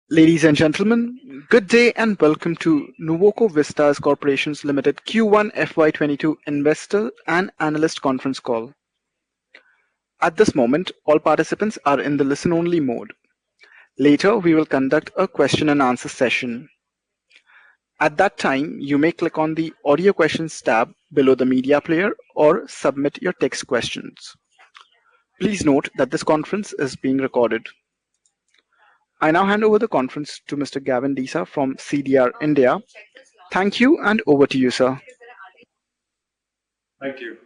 Ladies and gentlemen, good day and welcome to Nuvoco Vistas Corporation's Limited Q1FY22 Investor and Analyst Conference Call. At this moment, all participants are in the listen-only mode. Later, we will conduct a question and answer session. At that time, you may click on the Audio Questions tab below the media player or submit your text questions. Please note that this conference is being recorded. I now hand over the conference to Mr. Gavin Disa from CDR India. Thank you, and over to you, sir. Thank you.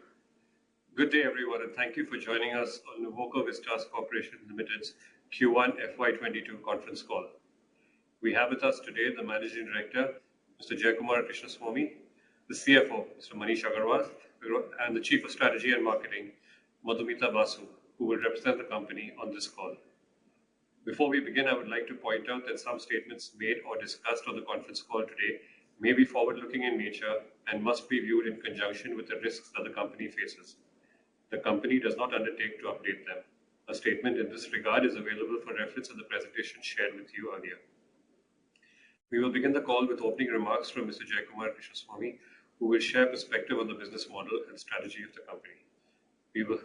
Good day, everyone, and thank you for joining us on Nuvoco Vistas Corporation Limited's Q1 FY22 conference call. We have with us today the Managing Director, Mr. Jayakumar Krishnaswamy, the CFO, Mr. Manish Agarwal, and the Chief of Strategy and Marketing, Madhumita Basu, who will represent the company on this call. Before we begin, I would like to point out that some statements made or discussed on the conference call today may be forward-looking in nature and must be viewed in conjunction with the risks that the company faces. The company does not undertake to update them. A statement in this regard is available for reference in the presentation shared with you earlier. We will begin the call with opening remarks from Mr. Jayakumar Krishnaswamy, who will share perspective on the business model and strategy of the company. We will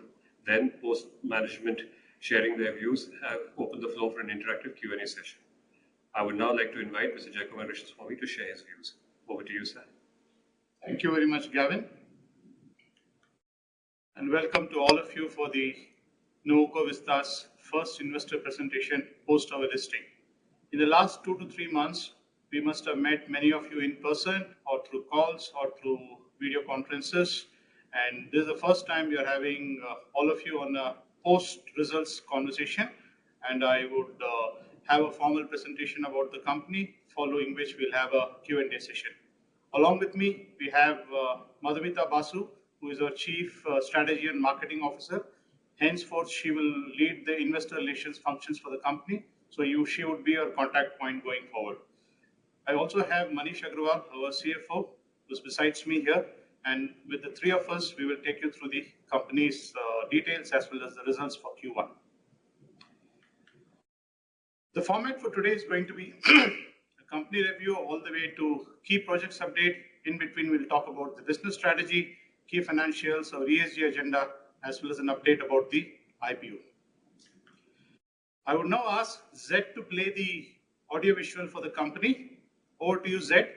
then, post management sharing their views, open the floor for an interactive Q&A session. I would now like to invite Mr. Jayakumar Krishnaswamy to share his views. Over to you, sir. Thank you very much, Gavin. And welcome to all of you for the Nuvoco Vistas first investor presentation post our listing. In the last 2 to 3 months, we must have met many of you in person or through calls or through video conferences. And this is the first time we are having all of you on a post-results conversation, and I would have a formal presentation about the company, following which we'll have a Q&A session. Along with me, we have Madhumita Basu, who is our Chief Strategy and Marketing Officer. Henceforth, she will lead the investor relations functions for the company, so she would be our contact point going forward. I also have Manish Agarwal, our CFO, who's besides me here. And with the three of us, we will take you through the company's details as well as the results for Q1. The format for today is going to be a company review all the way to key projects update. In between, we'll talk about the business strategy, key financials, our Esg agenda, as well as an update about the IPO. I would now ask Zed to play the audio visual for the company. Over to you, Zed.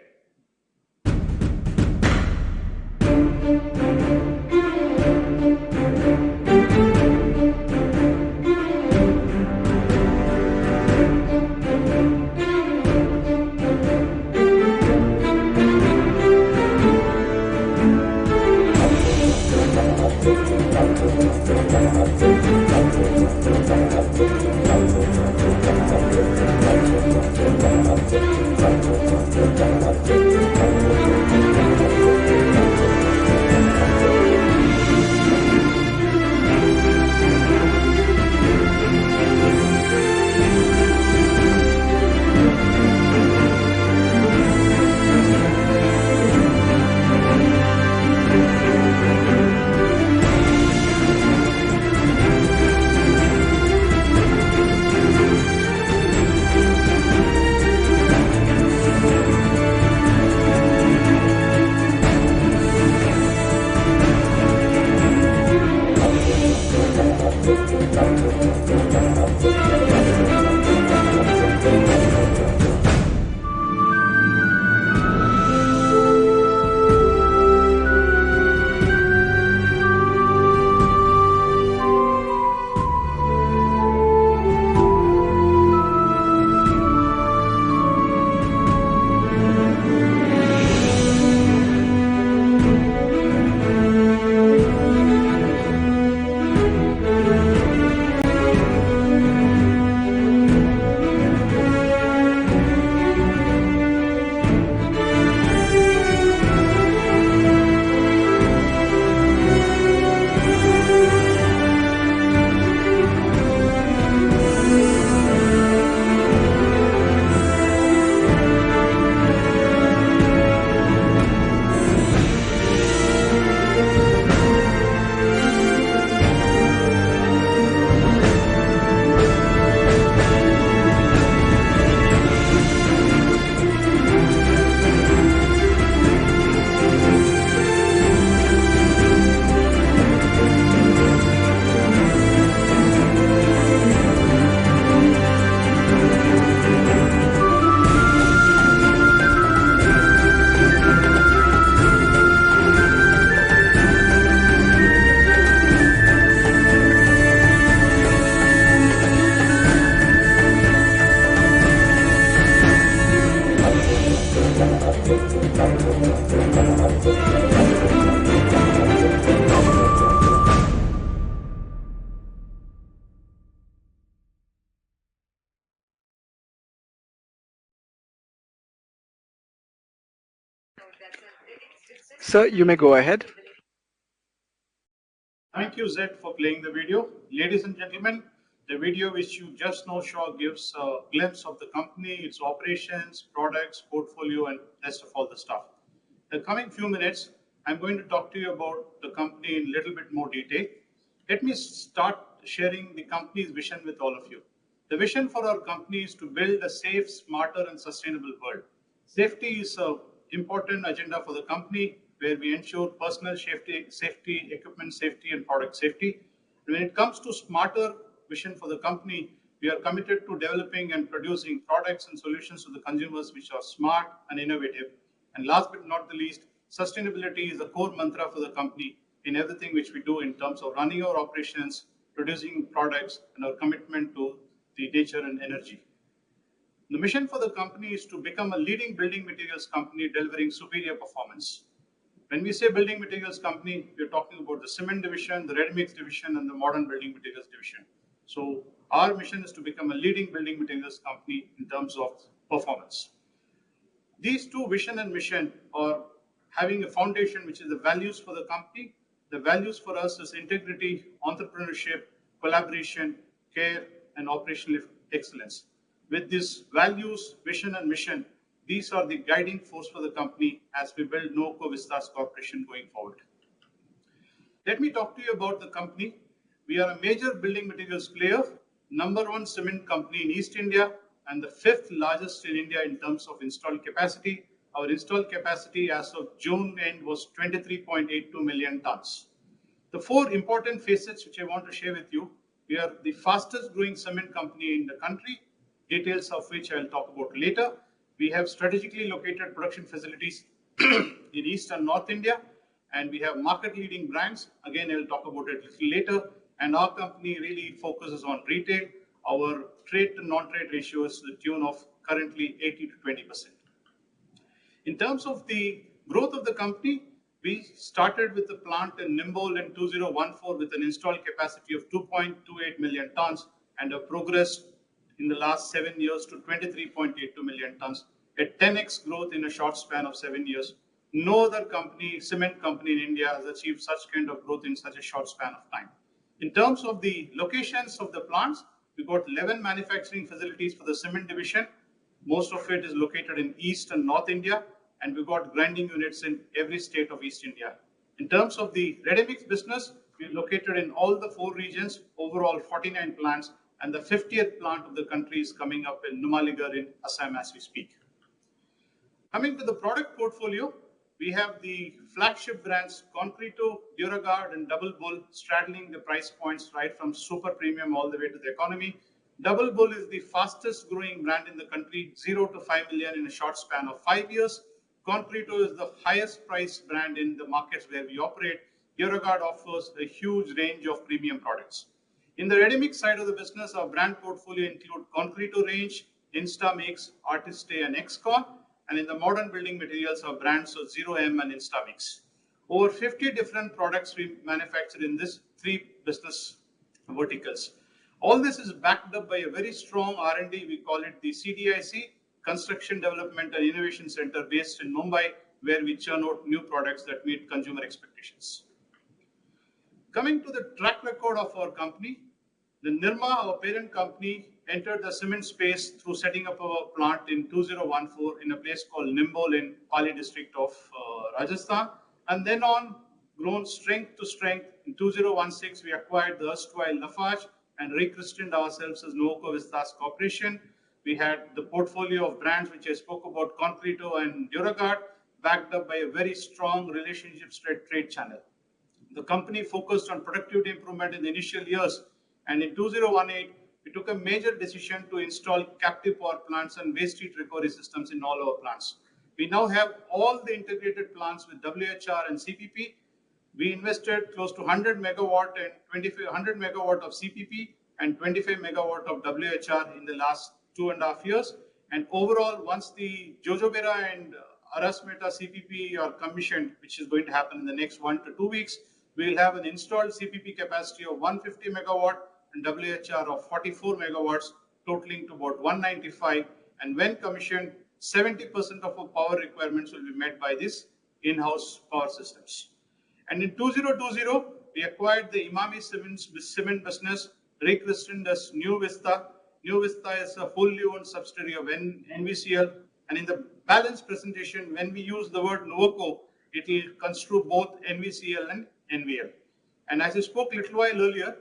Sir, you may go ahead. Thank you, Zed, for playing the video. Ladies and gentlemen, the video which you just now saw gives a glimpse of the company, its operations, products, portfolio, and rest of all the stuff. The coming few minutes, I'm going to talk to you about the company in a little bit more detail. Let me start sharing the company's vision with all of you. The vision for our company is to build a safe, smarter, and sustainable world. Safety is an important agenda for the company where we ensure personal safety, equipment safety, and product safety. When it comes to smarter vision for the company, we are committed to developing and producing products and solutions to the consumers which are smart and innovative. And last but not the least, sustainability is the core mantra for the company in everything which we do in terms of running our operations, producing products, and our commitment to the nature and energy. The mission for the company is to become a leading building materials company delivering superior performance. When we say building materials company, we're talking about the cement division, the ready mix division, and the modern building materials division. So our mission is to become a leading building materials company in terms of performance. These two, vision and mission, are having a foundation which is the values for the company. The values for us is integrity, entrepreneurship, collaboration, care, and operational excellence. With these values, vision, and mission, these are the guiding force for the company as we build Nuvoco Vistas Corporation going forward. Let me talk to you about the company. We are a major building materials player, #1 cement company in East India, and the 5th largest in India in terms of installed capacity. Our installed capacity as of June end was 23.82 million tons. The 4 important facets which I want to share with you: we are the fastest growing cement company in the country, details of which I'll talk about later. We have strategically located production facilities in East and North India, and we have market leading brands. Again, I'll talk about it a little later. And our company really focuses on retail. Our trade to non-trade ratio is to the tune of currently 80 to 20%. In terms of the growth of the company, we started with the plant in Nimbol in 2014 with an installed capacity of 2.28 million tons and have progressed in the last 7 years to 23.82 million tons, a 10x growth in a short span of 7 years. No other company, cement company in India has achieved such kind of growth in such a short span of time. In terms of the locations of the plants, we got 11 manufacturing facilities for the cement division. Most of it is located in East and North India, and we got grinding units in every state of East India. In terms of the ready mix business, we're located in all the 4 regions, overall 49 plants, and the 50th plant of the country is coming up in Numaligarh in Assam as we speak. Coming to the product portfolio, we have the flagship brands Concreto, Duraguard, and Double Bull, straddling the price points right from super premium all the way to the economy. Double Bull is the fastest growing brand in the country, 0 to 5 million in a short span of 5 years. Concreto is the highest priced brand in the markets where we operate. Duraguard offers a huge range of premium products. In the ready mix side of the business, our brand portfolio include Concreto range, Instamix, Artiste, and Xcon. And in the modern building materials, our brands are 0M and Instamix. Over 50 different products we manufacture in these 3 business verticals. All this is backed up by a very strong R&D. We call it the CDIC, Construction Development and Innovation Center, based in Mumbai, where we churn out new products that meet consumer expectations. Coming to the track record of our company, the Nirma, our parent company, entered the cement space through setting up our plant in 2014 in a place called Nimbol in Pali district of Rajasthan, and then on grown strength to strength. In 2016, we acquired the erstwhile Lafarge and rechristened ourselves as Nuvoco Vistas Corporation. We had the portfolio of brands which I spoke about, Concreto and Duraguard, backed up by a very strong relationship-led trade channel. The company focused on productivity improvement in the initial years, and in 2018, we took a major decision to install captive power plants and waste heat recovery systems in all our plants. We now have all the integrated plants with WHR and CPP. We invested close to 100 megawatt and 100 megawatt of CPP and 25 megawatt of WHR in the last 2.5 years. And overall, once the Jojobera and Arasmeta CPP are commissioned, which is going to happen in the next 1 to 2 weeks, we will have an installed CPP capacity of 150 megawatt and WHR of 44 megawatts, totaling to about 195. And when commissioned, 70% of our power requirements will be met by these in-house power systems. And in 2020, we acquired the Imami cement business, rechristened as New Vista. New Vista is a wholly owned subsidiary of NVCL. And in the balanced presentation, when we use the word Nuvoco, it will construe both NVCL and NVL. And as I spoke a little while earlier,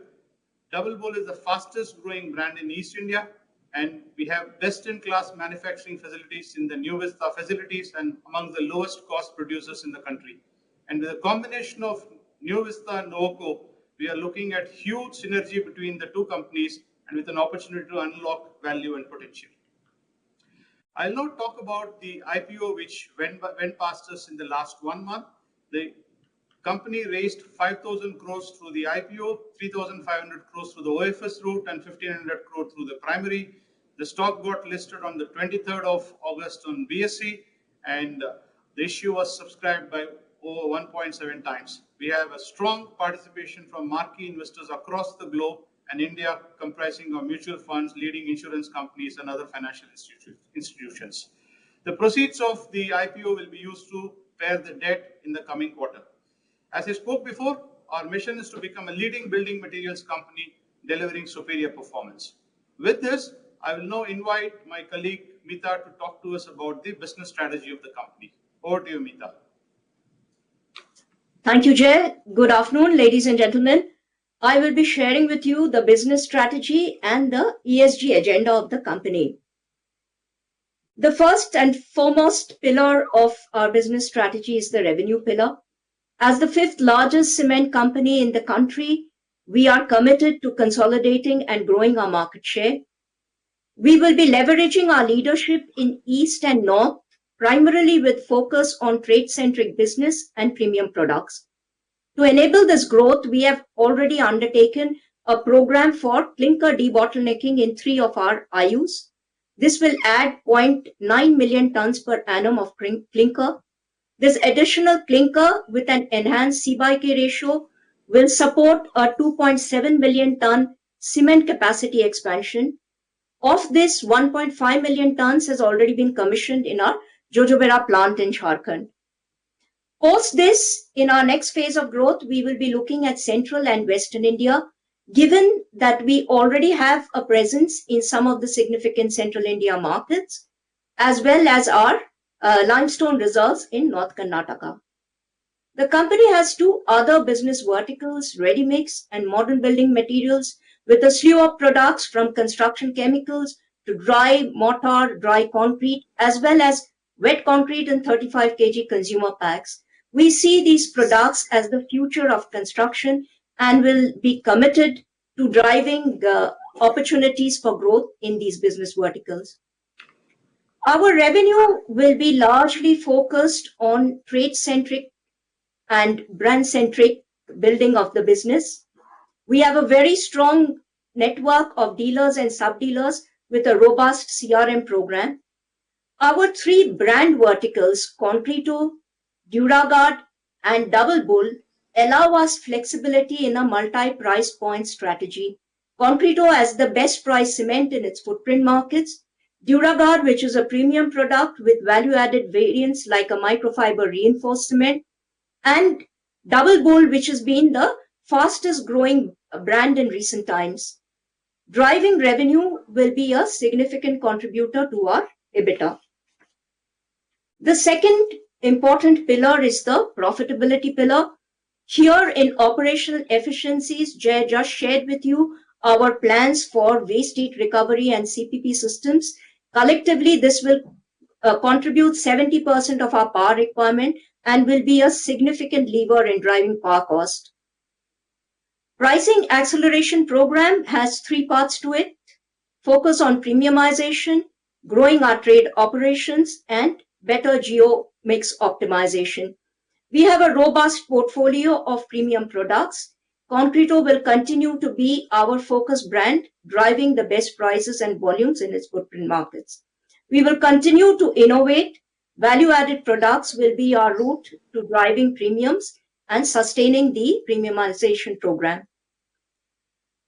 Double Bull is the fastest growing brand in East India, and we have best-in-class manufacturing facilities in the New Vista facilities and among the lowest cost producers in the country. And with a combination of New Vista and Nuvoco, we are looking at huge synergy between the two companies and with an opportunity to unlock value and potential. I'll now talk about the IPO which went past us in the last 1 month. The company raised 5,000 crores through the IPO, 3,500 crores through the OFS route, and 1,500 crores through the primary. The stock got listed on the 23rd of August on BSE, and the issue was subscribed by over 1.7 times. We have a strong participation from marquee investors across the globe and India, comprising of mutual funds, leading insurance companies, and other financial institutions. The proceeds of the IPO will be used to pay the debt in the coming quarter. As I spoke before, our mission is to become a leading building materials company delivering superior performance. With this, I will now invite my colleague Meeta to talk to us about the business strategy of the company. Over to you, Meeta. Thank you, Jay. Good afternoon, ladies and gentlemen. I will be sharing with you the business strategy and the ESG agenda of the company. The first and foremost pillar of our business strategy is the revenue pillar. As the fifth largest cement company in the country, we are committed to consolidating and growing our market share. We will be leveraging our leadership in East and North, primarily with focus on trade-centric business and premium products. To enable this growth, we have already undertaken a program for clinker debottlenecking in 3 of our IUs. This will add 0.9 million tons per annum of clinker. This additional clinker with an enhanced C/K ratio will support a 2.7 million ton cement capacity expansion. Of this, 1.5 million tons has already been commissioned in our Jojobera plant in Jharkhand. Post this, in our next phase of growth, we will be looking at Central and Western India, given that we already have a presence in some of the significant Central India markets, as well as our limestone reserves in North Karnataka. The company has 2 other business verticals, ready mix and modern building materials, with a slew of products from construction chemicals to dry mortar, dry concrete, as well as wet concrete and 35 kg consumer packs. We see these products as the future of construction and will be committed to driving opportunities for growth in these business verticals. Our revenue will be largely focused on trade-centric and brand-centric building of the business. We have a very strong network of dealers and sub-dealers with a robust CRM program. Our 3 brand verticals, Concreto, Duraguard, and Double Bull, allow us flexibility in a multi-price point strategy. Concreto as the best price cement in its footprint markets, Duraguard, which is a premium product with value-added variants like a microfiber reinforced cement, and Double Bull, which has been the fastest growing brand in recent times. Driving revenue will be a significant contributor to our EBITDA. The second important pillar is the profitability pillar. Here in operational efficiencies, Jay just shared with you our plans for waste heat recovery and CPP systems. Collectively, this will contribute 70% of our power requirement and will be a significant lever in driving power cost. Pricing acceleration program has 3 parts to it: focus on premiumization, growing our trade operations, and better geo mix optimization. We have a robust portfolio of premium products. Concreto will continue to be our focus brand, driving the best prices and volumes in its footprint markets. We will continue to innovate. Value-added products will be our route to driving premiums and sustaining the premiumization program.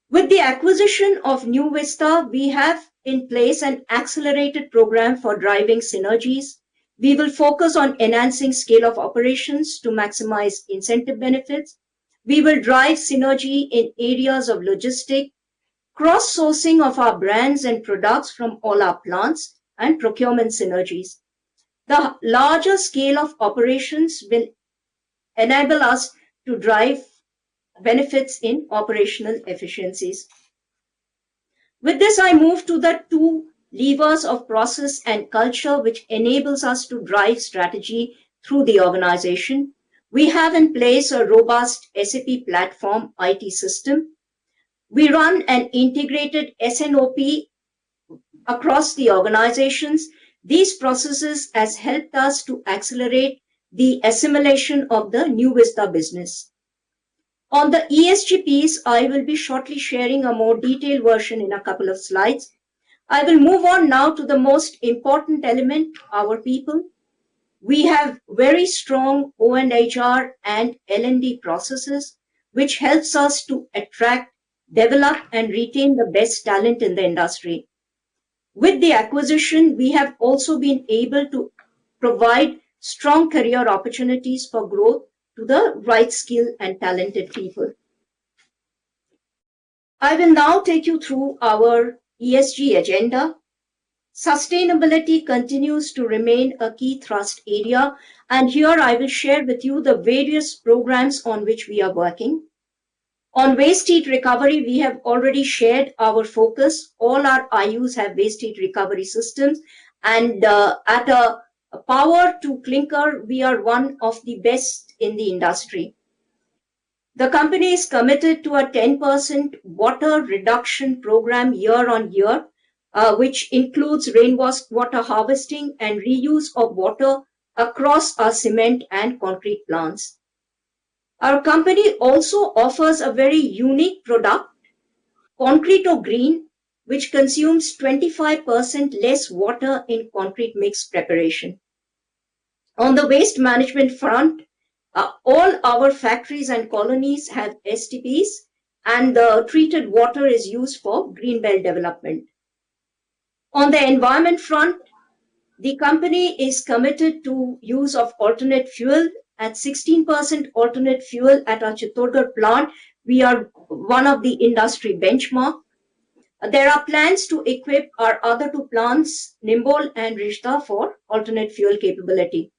With the acquisition of New Vista, we have in place an accelerated program for driving synergies. We will focus on enhancing scale of operations to maximize incentive benefits. We will drive synergy in areas of logistics, cross-sourcing of our brands and products from all our plants, and procurement synergies. The larger scale of operations will enable us to drive benefits in operational efficiencies. With this, I move to the two levers of process and culture, which enables us to drive strategy through the organization. We have in place a robust SAP platform IT system. We run an integrated SNOP across the organizations. These processes has helped us to accelerate the assimilation of the New Vista business. On the ESG piece, I will be shortly sharing a more detailed version in a couple of slides. I will move on now to the most important element, our people. We have very strong O&HR and L&D processes, which helps us to attract, develop, and retain the best talent in the industry. With the acquisition, we have also been able to provide strong career opportunities for growth to the right skill and talented people. I will now take you through our ESG agenda. Sustainability continues to remain a key thrust area, and here I will share with you the various programs on which we are working. On waste heat recovery, we have already shared our focus. All our IUs have waste heat recovery systems, and at a power to clinker, we are one of the best in the industry. The company is committed to a 10% water reduction program year on year, which includes rainwater harvesting and reuse of water across our cement and concrete plants. Our company also offers a very unique product, Concreto Green, which consumes 25% less water in concrete mix preparation. On the waste management front, all our factories and colonies have STPs, and the treated water is used for green belt development. On the environment front, the company is committed to use of alternate fuel. At 16% alternate fuel at our Chittorgarh plant, we are one of the industry benchmark. There are plans to equip our other two plants, Nimbol and Rishta, for alternate fuel capability.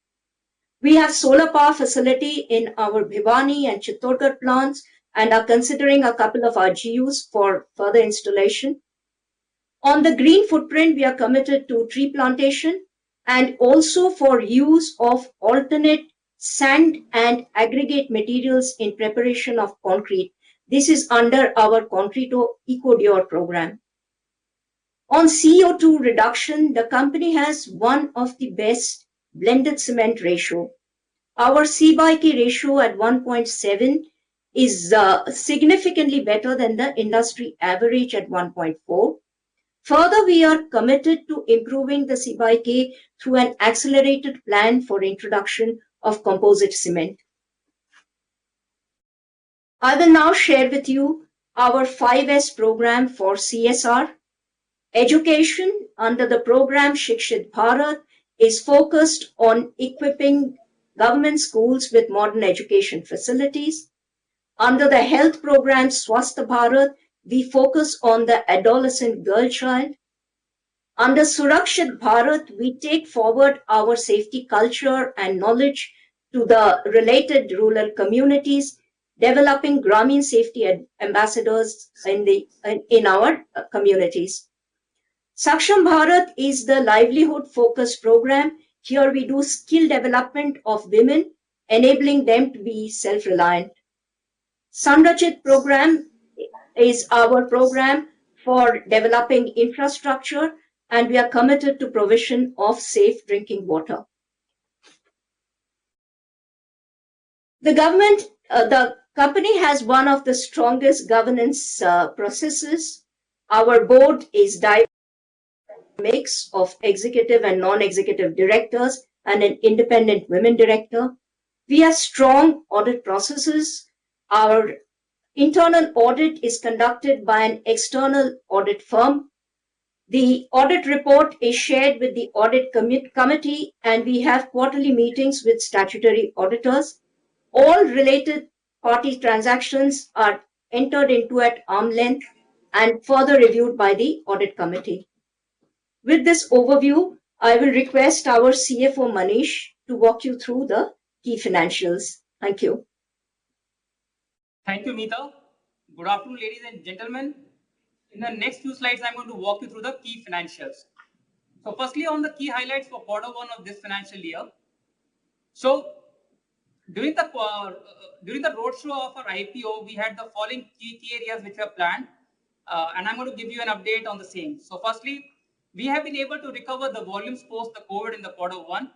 We have solar power facility in our Bhiwani and Chittorgarh plants and are considering a couple of our GUs for further installation. On the green footprint, we are committed to tree plantation and also for use of alternate sand and aggregate materials in preparation of concrete. This is under our Concreto EcoDure program. On CO2 reduction, the company has one of the best blended cement ratio. Our C/K ratio at 1.7 is significantly better than the industry average at 1.4. Further, we are committed to improving the C/K through an accelerated plan for introduction of composite cement. I will now share with you our 5S program for CSR. Education under the program Shikshit Bharat is focused on equipping government schools with modern education facilities. Under the health program Swasth Bharat, we focus on the adolescent girl child. Under Surakshit Bharat, we take forward our safety culture and knowledge to the related rural communities, developing Grameen safety ambassadors in our communities. Saksham Bharat is the livelihood-focused program. Here we do skill development of women, enabling them to be self-reliant. Sanrachit program is our program for developing infrastructure, and we are committed to provision of safe drinking water. The company has one of the strongest governance processes. Our board is diverse mix of executive and non-executive directors and an independent women director. We have strong audit processes. Our internal audit is conducted by an external audit firm. The audit report is shared with the audit committee, and we have quarterly meetings with statutory auditors. All related party transactions are entered into at arm's length and further reviewed by the audit committee. With this overview, I will request our CFO Manish to walk you through the key financials. Thank you. Thank you, Meeta. Good afternoon, ladies and gentlemen. In the next few slides, I'm going to walk you through the key financials. So firstly, on the key highlights for Q1 of this financial year. So during the roadshow of our IPO, we had the following key areas which were planned, and I'm going to give you an update on the same. So firstly, we have been able to recover the volumes post the COVID in the Q1.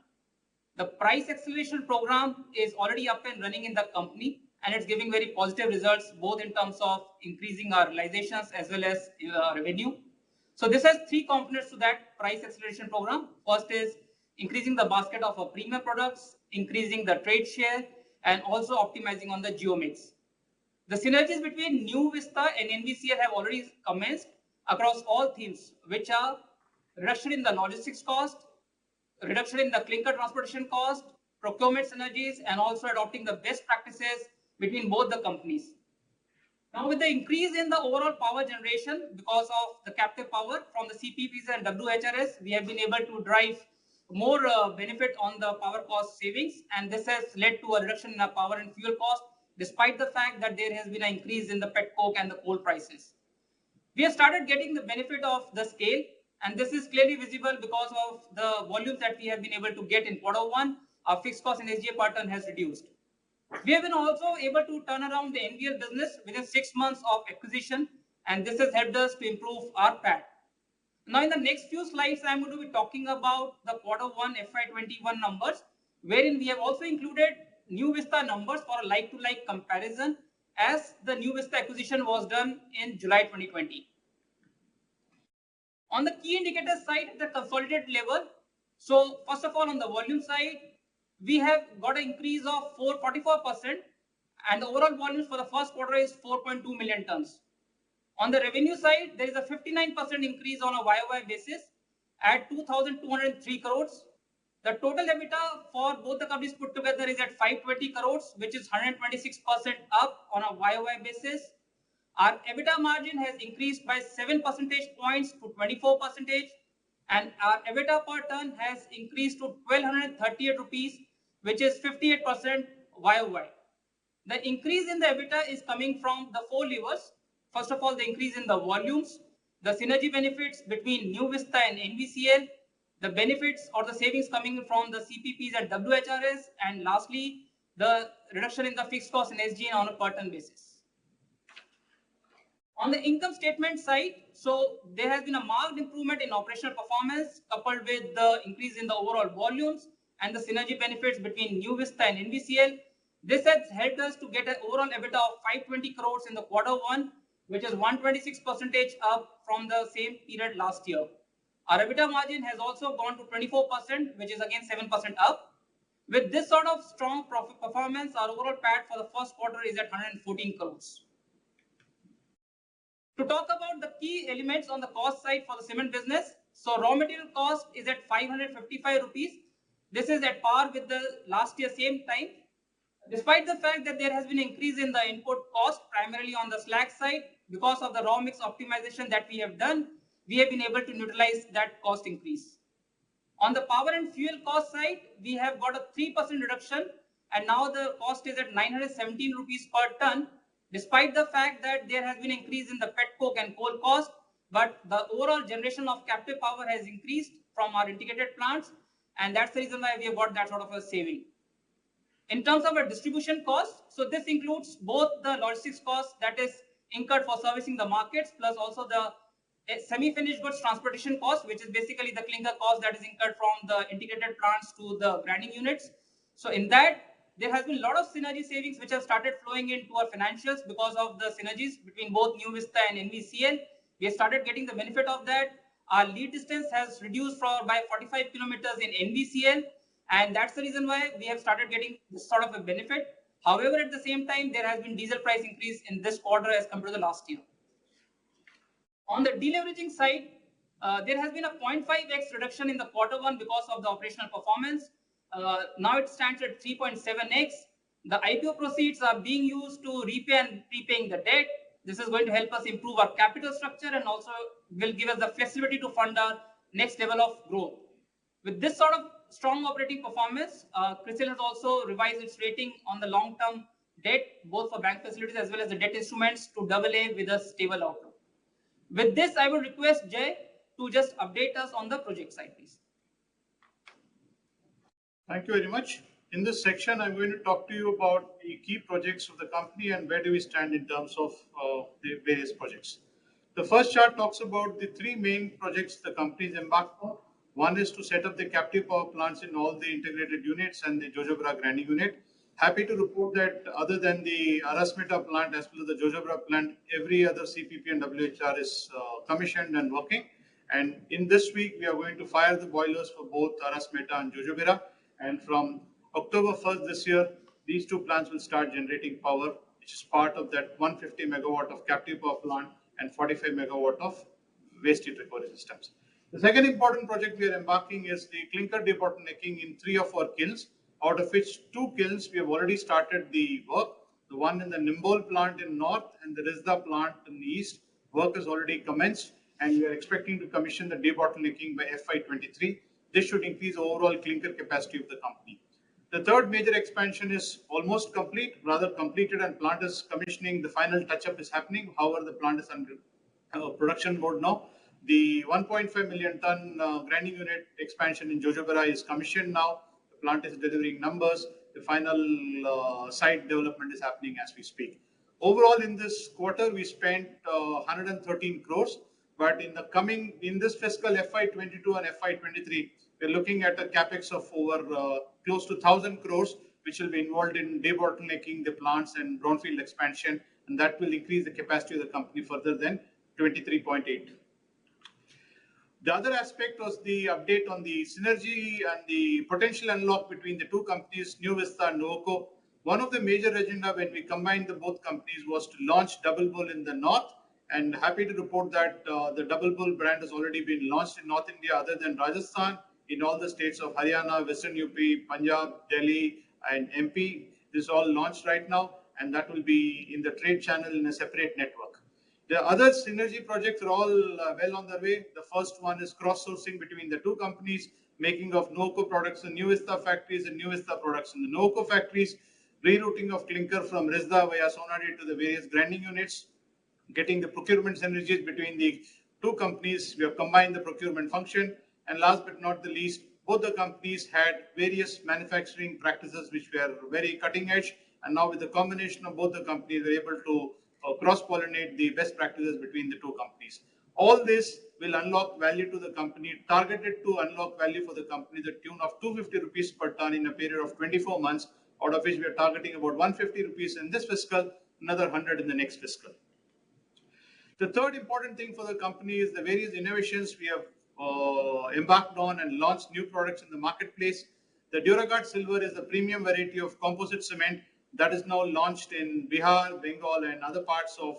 The price acceleration program is already up and running in the company, and it's giving very positive results, both in terms of increasing our realizations as well as revenue. So this has three components to that price acceleration program. First is increasing the basket of our premium products, increasing the trade share, and also optimizing on the geo mix. The synergies between New Vista and NVCL have already commenced across all themes, which are reduction in the logistics cost, reduction in the clinker transportation cost, procurement synergies, and also adopting the best practices between both the companies. Now, with the increase in the overall power generation because of the captive power from the CPPs and WHRS, we have been able to drive more benefit on the power cost savings, and this has led to a reduction in our power and fuel cost, despite the fact that there has been an increase in the pet coke and the coal prices. We have started getting the benefit of the scale, and this is clearly visible because of the volumes that we have been able to get in Q1. Our fixed cost in SG per ton has reduced. We have been also able to turn around the NVL business within 6 months of acquisition, and this has helped us to improve our PAT. Now, in the next few slides, I'm going to be talking about the Q1FY21 numbers, wherein we have also included New Vista numbers for a like-to-like comparison, as the New Vista acquisition was done in July 2020. On the key indicator side, at the consolidated level, so first of all, on the volume side, we have got an increase of 44%, and the overall volumes for the first quarter is 4.2 million tons. On the revenue side, there is a 59% increase on a YOY basis at 2,203 crores. The total EBITDA for both the companies put together is at 520 crores, which is 126% up on a YOY basis. Our EBITDA margin has increased by 7 percentage points to 24%, and our EBITDA per ton has increased to 1,238 rupees, which is 58% YOY. The increase in the EBITDA is coming from the four levers. First of all, the increase in the volumes, the synergy benefits between New Vista and NVCL, the benefits or the savings coming from the CPPs and WHRS, and lastly, the reduction in the fixed cost in SG on a per ton basis. On the income statement side, so there has been a marked improvement in operational performance coupled with the increase in the overall volumes and the synergy benefits between New Vista and NVCL. This has helped us to get an overall EBITDA of 520 crores in the Q1, which is 126% up from the same period last year. Our EBITDA margin has also gone to 24%, which is again 7% up. With this sort of strong profit performance, our overall PAT for the first quarter is at 114 crores. To talk about the key elements on the cost side for the cement business, so raw material cost is at 555 rupees. This is at par with the last year same time. Despite the fact that there has been an increase in the input cost, primarily on the slag side, because of the raw mix optimization that we have done, we have been able to neutralize that cost increase. On the power and fuel cost side, we have got a 3% reduction, and now the cost is at 917 rupees per ton, despite the fact that there has been an increase in the pet coke and coal cost, but the overall generation of captive power has increased from our integrated plants, and that's the reason why we have got that sort of a saving. In terms of our distribution costs, so this includes both the logistics costs that is incurred for servicing the markets, plus also the semi-finished goods transportation cost, which is basically the clinker cost that is incurred from the integrated plants to the grinding units. So in that, there has been a lot of synergy savings which have started flowing into our financials because of the synergies between both New Vista and NVCL. We have started getting the benefit of that. Our lead distance has reduced by 45 kilometers in NVCL, and that's the reason why we have started getting this sort of a benefit. However, at the same time, there has been diesel price increase in this quarter as compared to the last year. On the deleveraging side, There has been a 0.5x reduction in the Q1 because of the operational performance. Now it stands at 3.7x. The IPO proceeds are being used to repay and prepaying the debt. This is going to help us improve our capital structure and also will give us the flexibility to fund our next level of growth. With this sort of strong operating performance, CRISIL has also revised its rating on the long-term debt, both for bank facilities as well as the debt instruments, to AA with a stable outlook. With this, I will request Jay to just update us on the project side, please. Thank you very much. In this section, I'm going to talk to you about the key projects of the company and where do we stand in terms of the various projects. The first chart talks about the three main projects the company is embarked on. One is to set up the captive power plants in all the integrated units and the Jojobra grinding unit. Happy to report that other than the Arasmeta plant as well as the Jojobra plant, every other CPP and WHR is commissioned and working. And in this week, we are going to fire the boilers for both Arasmeta and Jojobra. And from October 1st this year, these two plants will start generating power, which is part of that 150 megawatt of captive power plant and 45 megawatt of waste heat recovery systems. The second important project we are embarking is the clinker debottlenecking in 3 of our kilns, out of which 2 kilns we have already started the work. The one in the Nimbol plant in north and the Risda plant in the east. Work has already commenced and we are expecting to commission the debottlenecking by FY23. This should increase the overall clinker capacity of the company. The third major expansion is almost complete, rather completed, and plant is commissioning. The final touch-up is happening. However, the plant is under production mode now. The 1.5 million ton grinding unit expansion in Jojobera is commissioned now. The plant is delivering numbers. The final site development is happening as we speak. Overall, in this quarter, we spent 113 crores. But in this fiscal FY22 and FY23, we're looking at a capex of over close to 1,000 crores, which will be involved in debottlenecking the plants and brownfield expansion, and that will increase the capacity of the company further than 23.8. The other aspect was the update on the synergy and the potential unlock between the two companies, New Vista and Nuvoco. One of the major agenda when we combined the both companies was to launch Double Bull in the north. And happy to report that the Double Bull brand has already been launched in North India other than Rajasthan, in all the states of Haryana, Western UP, Punjab, Delhi, and MP. This is all launched right now, and that will be in the trade channel in a separate network. The other synergy projects are all well on their way. The first one is cross-sourcing between the two companies, making of Nuvoco products in New Vista factories and New Vista products in the Nuvoco factories, rerouting of clinker from Risda via Sonadih to the various grinding units, getting the procurement synergies between the two companies. We have combined the procurement function. And last but not the least, both the companies had various manufacturing practices which were very cutting edge. And now with the combination of both the companies, we're able to cross-pollinate the best practices between the two companies. All this will unlock value to the company, targeted to unlock value for the company the tune of 250 rupees per ton in a period of 24 months, out of which we are targeting about 150 rupees in this fiscal, another 100 in the next fiscal. The third important thing for the company is the various innovations we have embarked on and launched new products in the marketplace. The Duragard Silver is the premium variety of composite cement that is now launched in Bihar, Bengal, and other parts of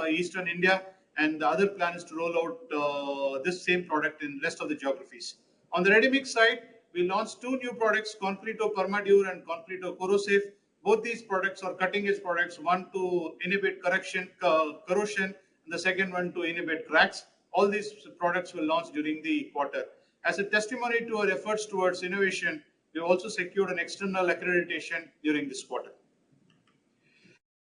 Eastern India. And the other plan is to roll out this same product in the rest of the geographies. On the ready mix side, we launched 2 new products, Concreto Permadur and Concreto Corrosive. Both these products are cutting edge products, one to inhibit corrosion, and the second one to inhibit cracks. All these products were launched during the quarter. As a testimony to our efforts towards innovation, we also secured an external accreditation during this quarter.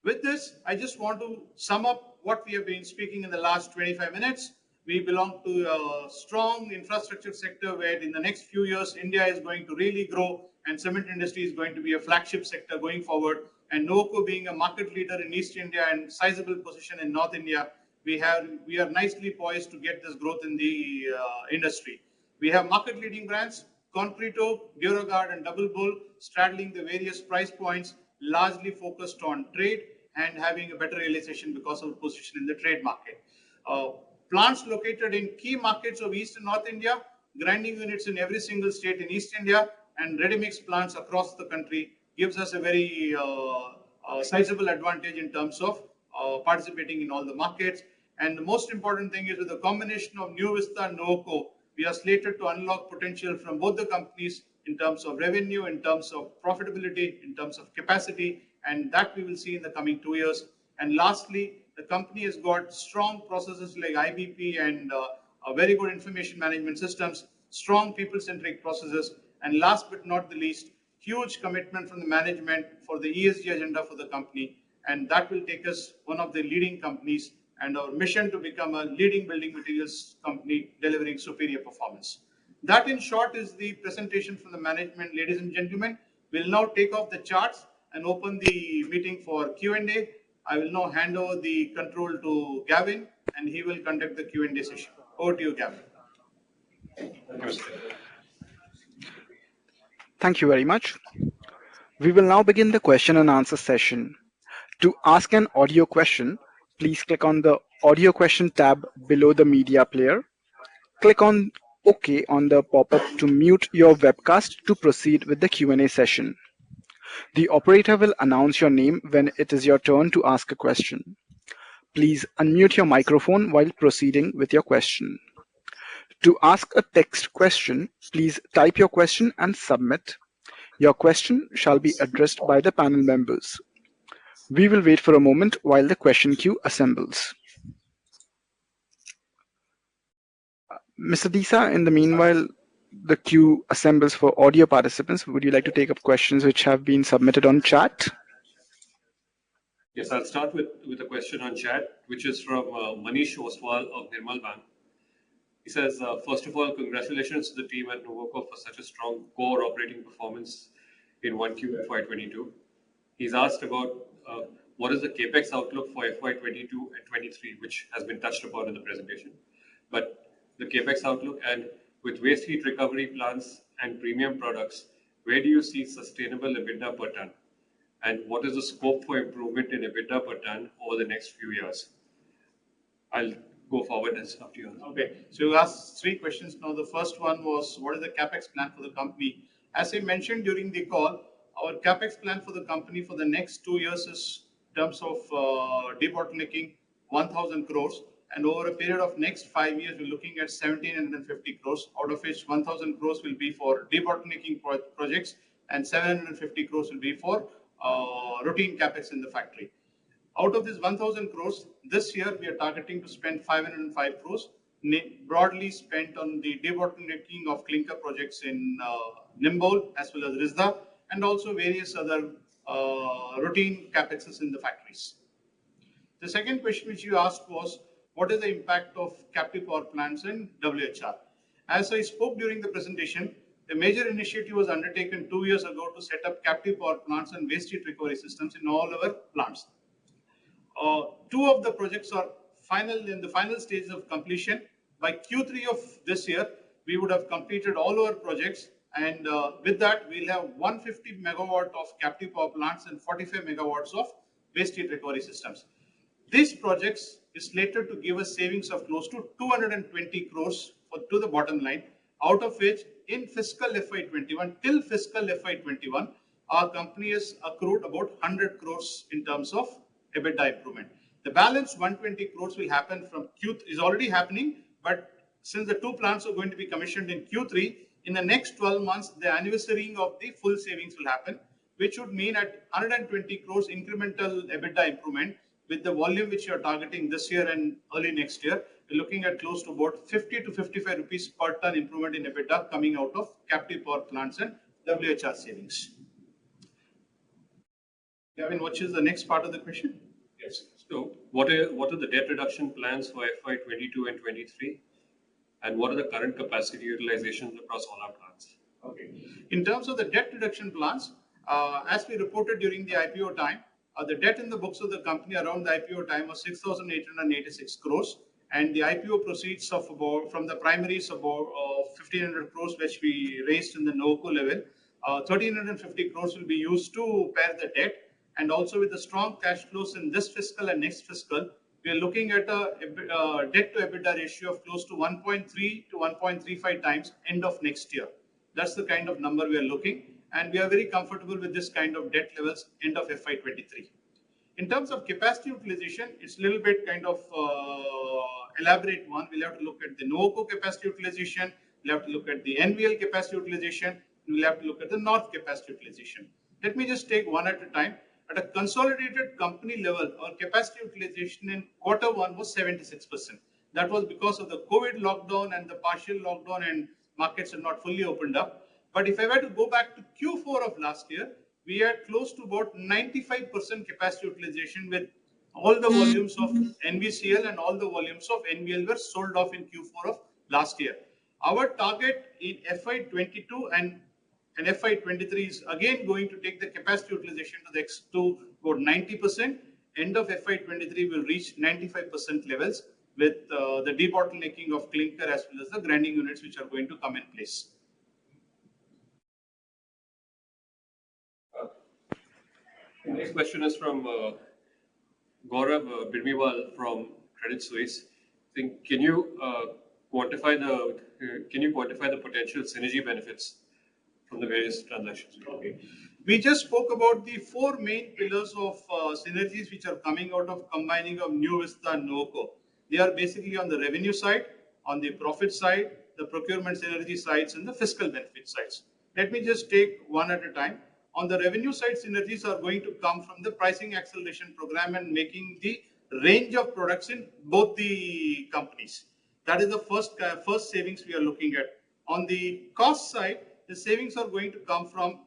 With this, I just want to sum up what we have been speaking in the last 25 minutes. We belong to a strong infrastructure sector where in the next few years, India is going to really grow and cement industry is going to be a flagship sector going forward. And Nuvoco being a market leader in East India and sizable position in North India, we are nicely poised to get this growth in the industry. We have market leading brands, Concreto, Duragard, and Double Bull, straddling the various price points, largely focused on trade and having a better realization because of the position in the trade market. Plants located in key markets of East and North India, grinding units in every single state in East India, and ready-mix plants across the country gives us a very sizable advantage in terms of participating in all the markets. And the most important thing is with the combination of New Vista and Nuvoco, we are slated to unlock potential from both the companies in terms of revenue, in terms of profitability, in terms of capacity, and that we will see in the coming 2 years. And lastly, the company has got strong processes like IBP and very good information management systems, strong people-centric processes, and last but not the least, huge commitment from the management for the ESG agenda for the company, and that will take us one of the leading companies and our mission to become a leading building materials company delivering superior performance. That in short is the presentation from the management, ladies and gentlemen. We'll now take off the charts and open the meeting for Q&A. I will now hand over the control to Gavin and he will conduct the Q&A session. Over to you, Gavin. Thank you very much. We will now begin the question and answer session. To ask an audio question, please click on the audio question tab below the media player. Click on OK on the pop-up to mute your webcast to proceed with the Q&A session. The operator will announce your name when it is your turn to ask a question. Please unmute your microphone while proceeding with your question. To ask a text question, please type your question and submit. Your question shall be addressed by the panel members. We will wait for a moment while the question queue assembles. Mr. Disa, in the meanwhile, the queue assembles for audio participants. Would you like to take up questions which have been submitted on chat? Yes, I'll start with a question on chat, which is from Manish Ostwal of Nirmal Bank. He says, first of all, congratulations to the team at Nuvoco for such a strong core operating performance in Q1FY22. He's asked about what is the capex outlook for FY22 and 23, which has been touched upon in the presentation. But the capex outlook, and with waste heat recovery plants and premium products, where do you see sustainable EBITDA per ton? And what is the scope for improvement in EBITDA per ton over the next few years? I'll go forward and stop you. Okay, so you asked 3 questions now. The first one was, what is the capex plan for the company? As I mentioned during the call, our capex plan for the company for the next 2 years is in terms of debottlenecking 1,000 crores, and over a period of next 5 years, we're looking at 1,750 crores, out of which 1,000 crores will be for debottlenecking projects and 750 crores will be for routine capex in the factory. Out of this 1,000 crores, this year we are targeting to spend 505 crores, broadly spent on the debottlenecking of clinker projects in Nimbol as well as Risda, and also various other routine capexes in the factories. The second question which you asked was, what is the impact of captive power plants in WHR? As I spoke during the presentation, the major initiative was undertaken 2 years ago to set up captive power plants and waste heat recovery systems in all our plants. 2 of the projects are in the final stages of completion. By Q3 of this year, we would have completed all our projects, and with that, we'll have 150 megawatt of captive power plants and 45 megawatts of waste heat recovery systems. These projects is slated to give us savings of close to 220 crores to the bottom line, out of which in fiscal FY21 till fiscal FY21, our company has accrued about 100 crores in terms of EBITDA improvement. The balance 120 crores will happen from is already happening, but since the 2 plants are going to be commissioned in Q3, in the next 12 months, the anniversarying of the full savings will happen, which would mean at 120 crores incremental EBITDA improvement with the volume which you are targeting this year and early next year. We're looking at close to about 50 to 55 rupees per ton improvement in EBITDA coming out of captive power plants and WHR savings. Gavin, what is the next part of the question? Yes. So what are the debt reduction plans for FY22 and 23? And what are the current capacity utilizations across all our plants? Okay. In terms of the debt reduction plans, as we reported during the IPO time, the debt in the books of the company around the IPO time was 6,886 crores, and the IPO proceeds of from the primaries of 1,500 crores, which we raised in the Nuvoco level. 1,350 crores will be used to pay the debt, and also with the strong cash flows in this fiscal and next fiscal, we are looking at a debt to EBITDA ratio of close to 1.3 to 1.35 times end of next year. That's the kind of number we are looking, and we are very comfortable with this kind of debt levels end of FY23. In terms of capacity utilization, it's a little bit kind of elaborate one. We'll have to look at the Nuvoco capacity utilization, we'll have to look at the NVL capacity utilization, and we'll have to look at the North capacity utilization. Let me just take one at a time. At a consolidated company level, our capacity utilization in Q1 was 76%. That was because of the COVID lockdown and the partial lockdown, and markets are not fully opened up. But if I were to go back to Q4 of last year, we had close to about 95% capacity utilization, with all the volumes of NVCL and all the volumes of NVL were sold off in Q4 of last year. Our target in FY22 and FY23 is again going to take the capacity utilization to about 90%. End of FY23 will reach 95% levels, with the debottlenecking of clinker as well as the grinding units which are going to come in place. The next question is from Gaurav Birmiwal from Credit Suisse. I think, can you quantify the potential synergy benefits from the various transactions? Okay. We just spoke about the four main pillars of synergies which are coming out of combining of New Vista and Nuvoco. They are basically on the revenue side, on the profit side, the procurement synergy sides, and the fiscal benefit sides. Let me just take one at a time. On the revenue side, synergies are going to come from the pricing acceleration program and making the range of products in both the companies. That is the first savings we are looking at. On the cost side, the savings are going to come from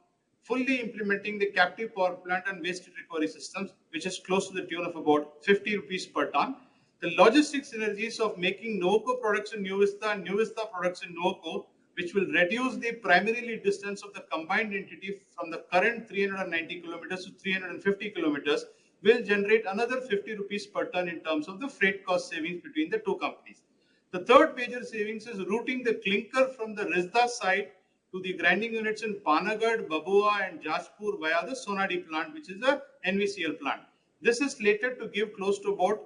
fully implementing the captive power plant and waste recovery systems, which is close to the tune of about 50 rupees per ton. The logistics synergies of making Nuvoco products in New Vista and New Vista products in Nuvoco, which will reduce the primarily distance of the combined entity from the current 390 kilometers to 350 kilometers, will generate another 50 rupees per ton in terms of the freight cost savings between the two companies. The third major savings is routing the clinker from the Risda side to the grinding units in Panagarh, Babua and Jajpur via the Sonadi plant, which is a NVCL plant. This is slated to give close to about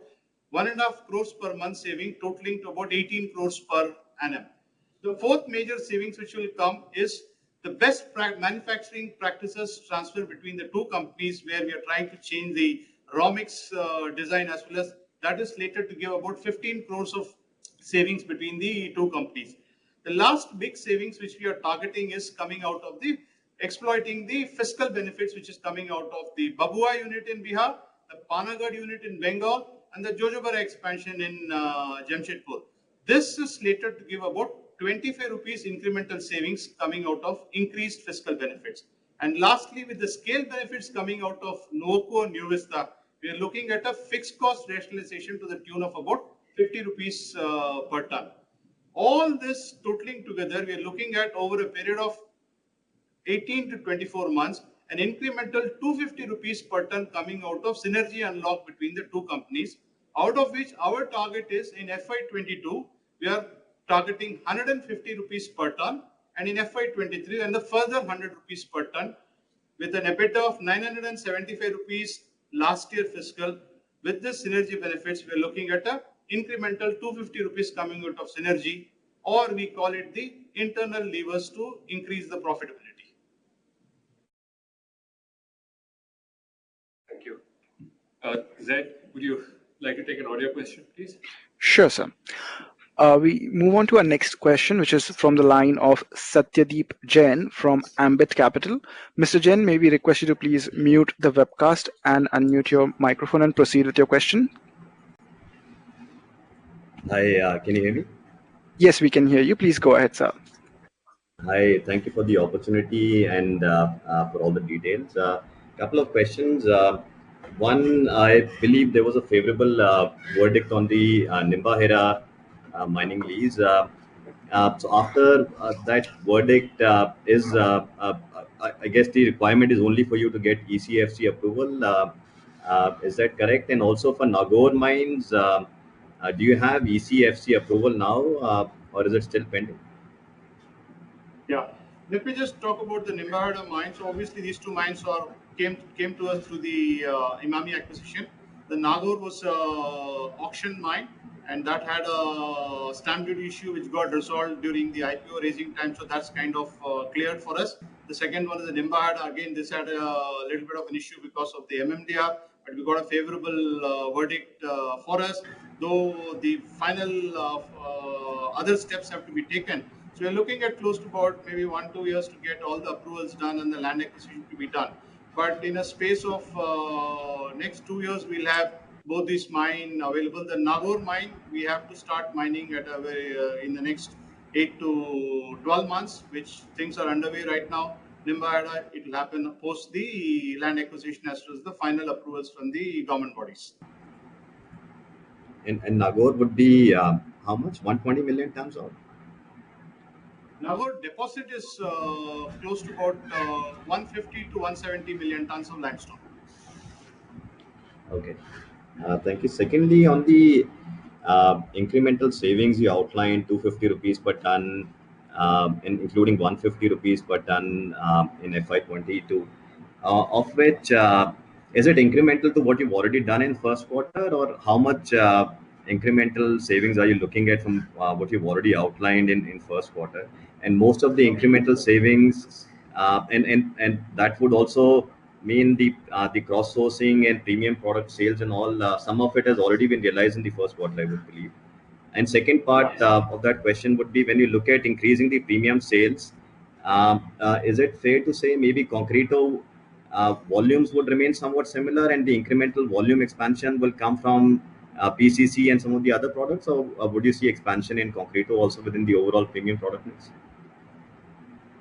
1.5 crores per month saving, totaling to about 18 crores per annum. The fourth major savings which will come is the best manufacturing practices transfer between the two companies, where we are trying to change the raw mix design as well as that is slated to give about 15 crores of savings between the two companies. The last big savings which we are targeting is coming out of the exploiting the fiscal benefits which is coming out of the Babua unit in Bihar, the Panagarh unit in Bengal, and the Jojobara expansion in Jamshedpur. This is slated to give about 25 rupees incremental savings coming out of increased fiscal benefits. And lastly, with the scale benefits coming out of Nuvoco and New Vista, we are looking at a fixed cost rationalization to the tune of about 50 rupees per ton. All this totaling together, we are looking at over a period of 18 to 24 months, an incremental 250 rupees per ton coming out of synergy unlock between the two companies, out of which our target is in FY22, we are targeting 150 rupees per ton, and in FY23 and the further 100 rupees per ton, with an EBITDA of 975 rupees last year fiscal. With this synergy benefits, we are looking at a incremental 250 rupees coming out of synergy, or we call it the internal levers to increase the profitability. Thank you. Zed, would you like to take an audio question, please? Sure, sir. We move on to our next question, which is from the line of Satyadeep Jain from Ambit Capital. Mr. Jain, may we request you to please mute the webcast and unmute your microphone and proceed with your question? Hi, can you hear me? Yes, we can hear you. Please go ahead, sir. Hi, thank you for the opportunity and for all the details. Couple of questions. One, I believe there was a favorable verdict on the Nimbahera mining lease. So after that verdict, I guess the requirement is only for you to get ECFC approval. Is that correct? And also for Nagaur mines, do you have ECFC approval now, or is it still pending? Yeah, let me just talk about the Nimbahera mines. So obviously, these two mines came to us through the Imami acquisition. The Nagaur was auction mine, and that had a stamp duty issue which got resolved during the IPO raising time. So that's kind of cleared for us. The second one is the Nimbahera. Again, this had a little bit of an issue because of the MMDR, but we got a favorable verdict for us, though the final other steps have to be taken. So we're looking at close to about maybe 1-2 years to get all the approvals done and the land acquisition to be done. But in a space of next 2 years, we'll have both these mine available. The Nagore mine, we have to start mining at a very, in the next 8 to 12 months, which things are underway right now. Nimbahera, it will happen post the land acquisition as well as the final approvals from the government bodies. And Nagore would be how much? 120 million tons or? Nagore deposit is close to about 150 to 170 million tons of limestone. Okay. Thank you. Secondly, on the incremental savings, you outlined 250 rupees per ton, including 150 rupees per ton in FY22, of which is it incremental to what you've already done in first quarter, or how much incremental savings are you looking at from what you've already outlined in first quarter? And most of the incremental savings, and that would also mean the cross sourcing and premium product sales and all. Some of it has already been realized in the first quarter, I would believe. And second part of that question would be, when you look at increasing the premium sales, is it fair to say maybe Concreto volumes would remain somewhat similar and the incremental volume expansion will come from PCC and some of the other products, or would you see expansion in Concreto also within the overall premium product mix?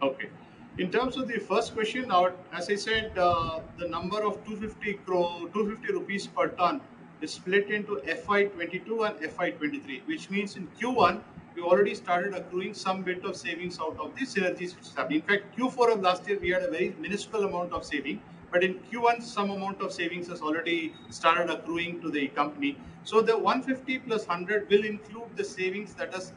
Okay. In terms of the first question, as I said, the number of 250 rupees per ton is split into FY22 and FY23, which means in Q1, we already started accruing some bit of savings out of the synergies which happened. In fact, Q4 of last year, we had a very minuscule amount of saving, but in Q1, some amount of savings has already started accruing to the company. So the 150 plus 100 will include the savings that has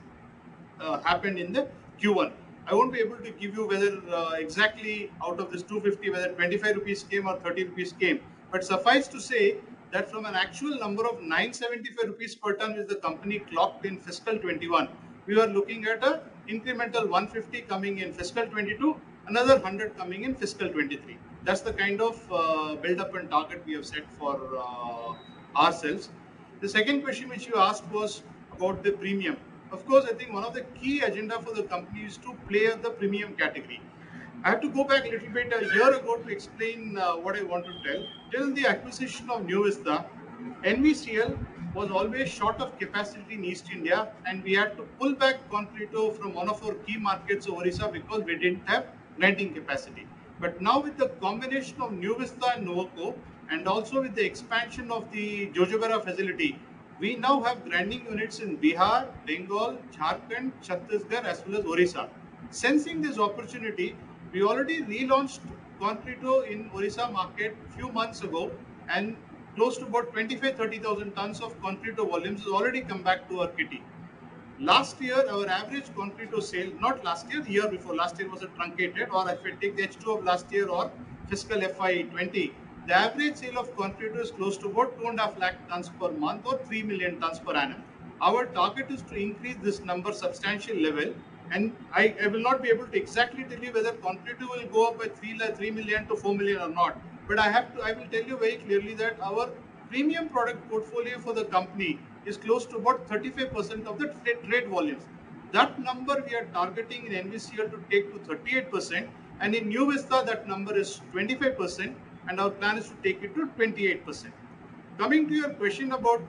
happened in the Q1. I won't be able to give you whether exactly out of this 250, whether 25 rupees came or 30 rupees came. But suffice to say that from an actual number of 975 rupees per ton which the company clocked in fiscal 21, we are looking at an incremental 150 coming in fiscal 22, another 100 coming in fiscal 23. That's the kind of build-up and target we have set for ourselves. The second question which you asked was about the premium. Of course, I think one of the key agenda for the company is to play at the premium category. I have to go back a little bit a year ago to explain what I want to tell. Till the acquisition of New Vista, NVCL was always short of capacity in East India, and we had to pull back Concreto from one of our key markets, Orissa, because we didn't have grinding capacity. But now with the combination of New Vista and Nuvoco, and also with the expansion of the Jojobera facility, we now have grinding units in Bihar, Bengal, Jharkhand, Chhattisgarh as well as Orissa. Sensing this opportunity, we already relaunched Concreto in Orissa market a few months ago, and close to about 25-30,000 tons of Concreto volumes has already come back to our kitty. Last year, our average Concreto sale, not last year, the year before, last year was a truncated, or if I take the H2 of last year or fiscal FY20, the average sale of Concreto is close to about 2.5 lakh tons per month or 3 million tons per annum. Our target is to increase this number substantial level, and I will not be able to exactly tell you whether Concreto will go up by 3 million to 4 million or not. But I will tell you very clearly that our premium product portfolio for the company is close to about 35% of the trade volumes. That number we are targeting in NVCL to take to 38%, and in New Vista that number is 25%. And our plan is to take it to 28%. Coming to your question about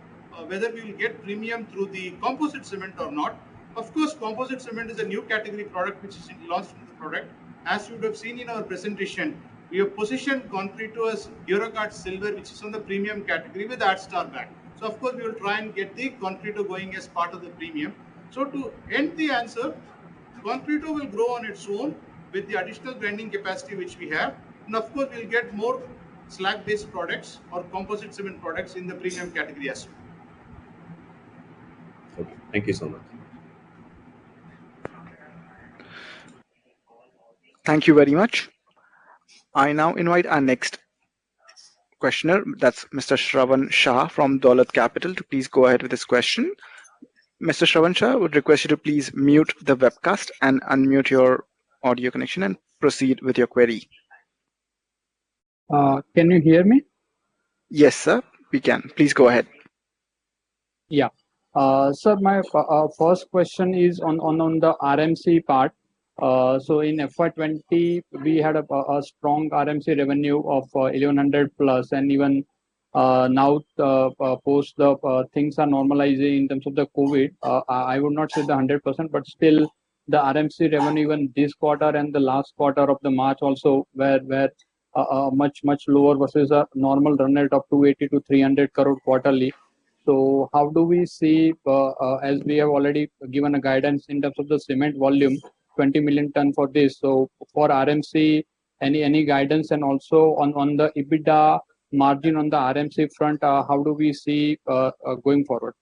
whether we will get premium through the composite cement or not, of course, composite cement is a new category product which is launched in the product. As you would have seen in our presentation, we have positioned Concreto as Duragard Silver, which is on the premium category with AdStar back. So, of course, we will try and get the Concreto going as part of the premium. So, to end the answer, Concreto will grow on its own with the additional grinding capacity which we have. And of course, we'll get more slag-based products or composite cement products in the premium category as well. Okay, thank you so much. Thank you very much. I now invite our next questioner, that's Mr. Shravan Shah from Dolat Capital, to please go ahead with his question. Mr. Shravan Shah, would request you to please mute the webcast and unmute your audio connection and proceed with your query. Can you hear me? Yes, sir, we can. Please go ahead. Yeah. Sir, my first question is on the RMC part. So in FY20, we had a strong RMC revenue of 1100 plus, and even now post the things are normalizing in terms of the COVID. I would not say the 100%, but still the RMC revenue even this quarter and the last quarter of the March also were much lower versus a normal run rate of 280 to 300 crore quarterly. So how do we see, as we have already given a guidance in terms of the cement volume, 20 million ton for this. So for RMC, any guidance, and also on the EBITDA margin on the RMC front, how do we see going forward?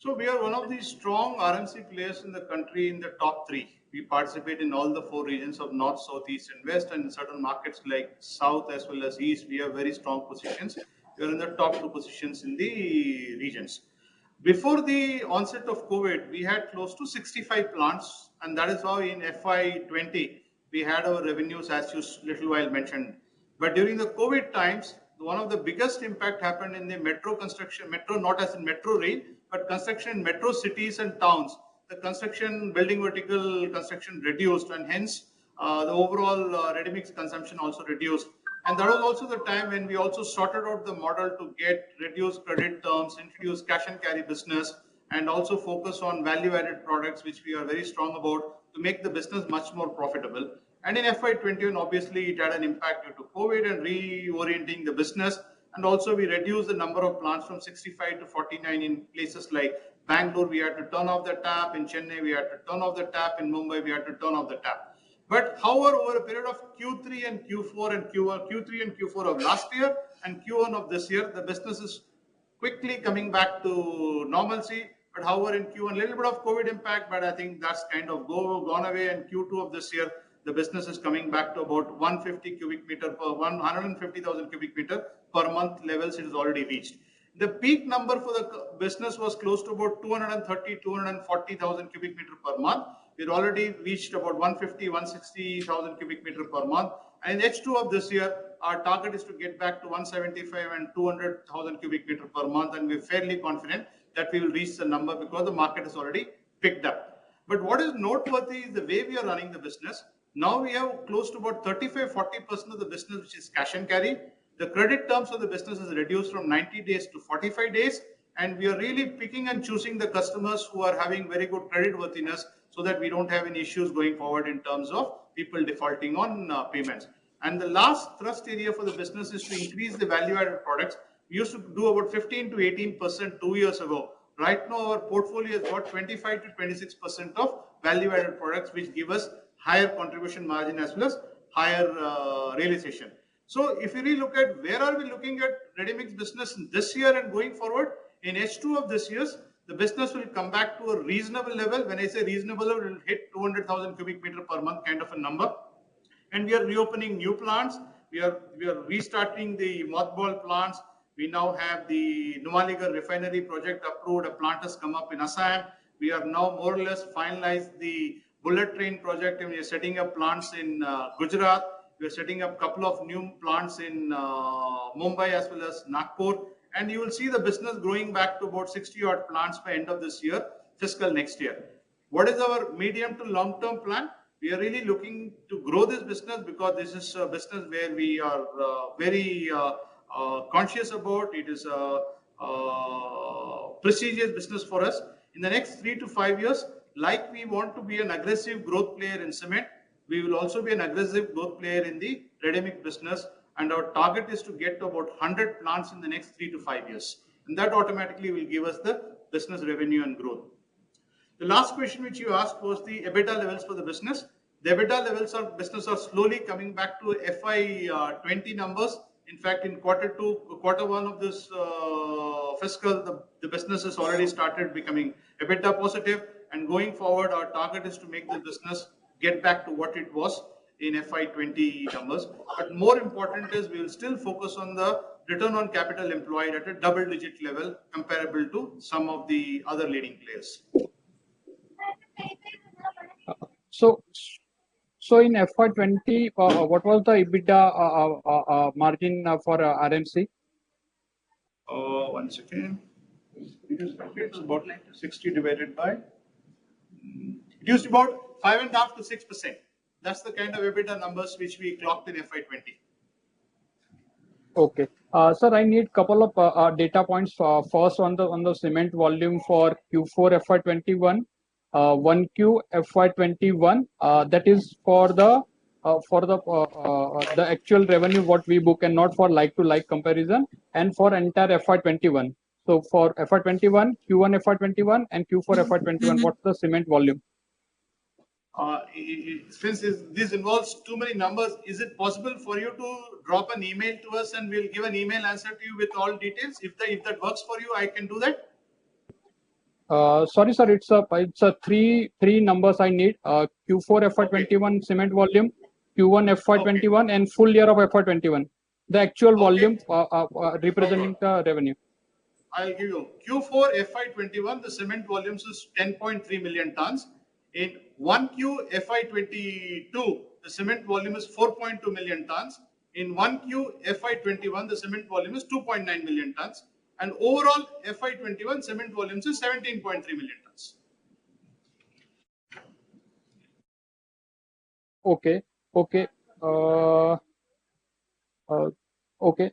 So we are one of the strong RMC players in the country in the top three. We participate in all the four regions of North, South, East, and West, and in certain markets like South as well as East, we have very strong positions. We are in the top two positions in the regions. Before the onset of COVID, we had close to 65 plants, and that is how in FY20 we had our revenues, as you little while mentioned. But during the COVID times, one of the biggest impact happened in the metro construction, metro not as in metro rail, but construction in metro cities and towns. The construction, building vertical construction reduced, and hence the overall ready-mix consumption also reduced. And that was also the time when we also sorted out the model to get reduced credit terms, introduce cash and carry business, and also focus on value-added products, which we are very strong about, to make the business much more profitable. And in FY21, obviously, it had an impact due to COVID and reorienting the business. And also, we reduced the number of plants from 65 to 49 in places like Bangalore. We had to turn off the tap. In Chennai, we had to turn off the tap. In Mumbai, we had to turn off the tap. But however, over a period of Q3 and Q4 and Q3 and Q4 of last year and Q1 of this year, the business is quickly coming back to normalcy. But however, in Q1, a little bit of COVID impact, but I think that's kind of gone away. And Q2 of this year, the business is coming back to about 150 cubic meter per 150,000 cubic meter per month levels. It is already reached. The peak number for the business was close to about 230, 240,000 cubic meter per month. We'd already reached about 150, 160,000 cubic meter per month. And in H2 of this year, our target is to get back to 175 and 200,000 cubic meter per month. And we're fairly confident that we will reach the number because the market has already picked up. But what is noteworthy is the way we are running the business. Now we have close to about 35-40% of the business, which is cash and carry. The credit terms of the business is reduced from 90 days to 45 days. And we are really picking and choosing the customers who are having very good credit worthiness so that we don't have any issues going forward in terms of people defaulting on payments. And the last thrust area for the business is to increase the value-added products. We used to do about 15 to 18% 2 years ago. Right now, our portfolio has got 25 to 26% of value-added products, which give us higher contribution margin as well as higher realization. So if you really look at where are we looking at ready-mix business this year and going forward, in H2 of this year, the business will come back to a reasonable level. When I say reasonable level, it will hit 200,000 cubic meter per month kind of a number. And we are reopening new plants. We are restarting the mothball plants. We now have the Numaligarh refinery project approved. A plant has come up in Assam. We are now more or less finalized the bullet train project, and we are setting up plants in Gujarat. We are setting up a couple of new plants in Mumbai as well as Nagpur. And you will see the business growing back to about 60 odd plants by end of this year, fiscal next year. What is our medium to long term plan? We are really looking to grow this business because this is a business where we are very conscious about. It is a prestigious business for us. In the next 3 to 5 years, like we want to be an aggressive growth player in cement, we will also be an aggressive growth player in the ready-mix business. And our target is to get to about 100 plants in the next 3 to 5 years. And that automatically will give us the business revenue and growth. The last question which you asked was the EBITDA levels for the business. The EBITDA levels of business are slowly coming back to FY20 numbers. In fact, in quarter one of this fiscal, the business has already started becoming EBITDA positive. And going forward, our target is to make the business get back to what it was in FY20 numbers. But more important is we will still focus on the return on capital employed at a double-digit level comparable to some of the other leading players. So in FY20, what was the EBITDA margin for RMC? 1 second. It's about 60 divided by. It used about 5.5 to 6%. That's the kind of EBITDA numbers which we clocked in FY20. Okay. Sir, I need couple of data points. First on the cement volume for Q4 FY21, 1Q FY21. That is for the actual revenue what we book and not for like-to-like comparison, and for entire FY21. So for FY21, Q1 FY21 and Q4 FY21, what's the cement volume? Since this involves too many numbers, is it possible for you to drop an email to us and we'll give an email answer to you with all details? If that works for you, I can do that. Sorry, sir, it's a three numbers I need. Q4 FY21 cement volume, Q1 FY21, and full year of FY21. The actual volume representing the revenue. I'll give you Q4 FY21. The cement volumes is 10.3 million tons. In 1Q FY22, the cement volume is 4.2 million tons. In 1Q FY21, the cement volume is 2.9 million tons. And overall FY21 cement volumes is 17.3 million tons. Okay. Okay.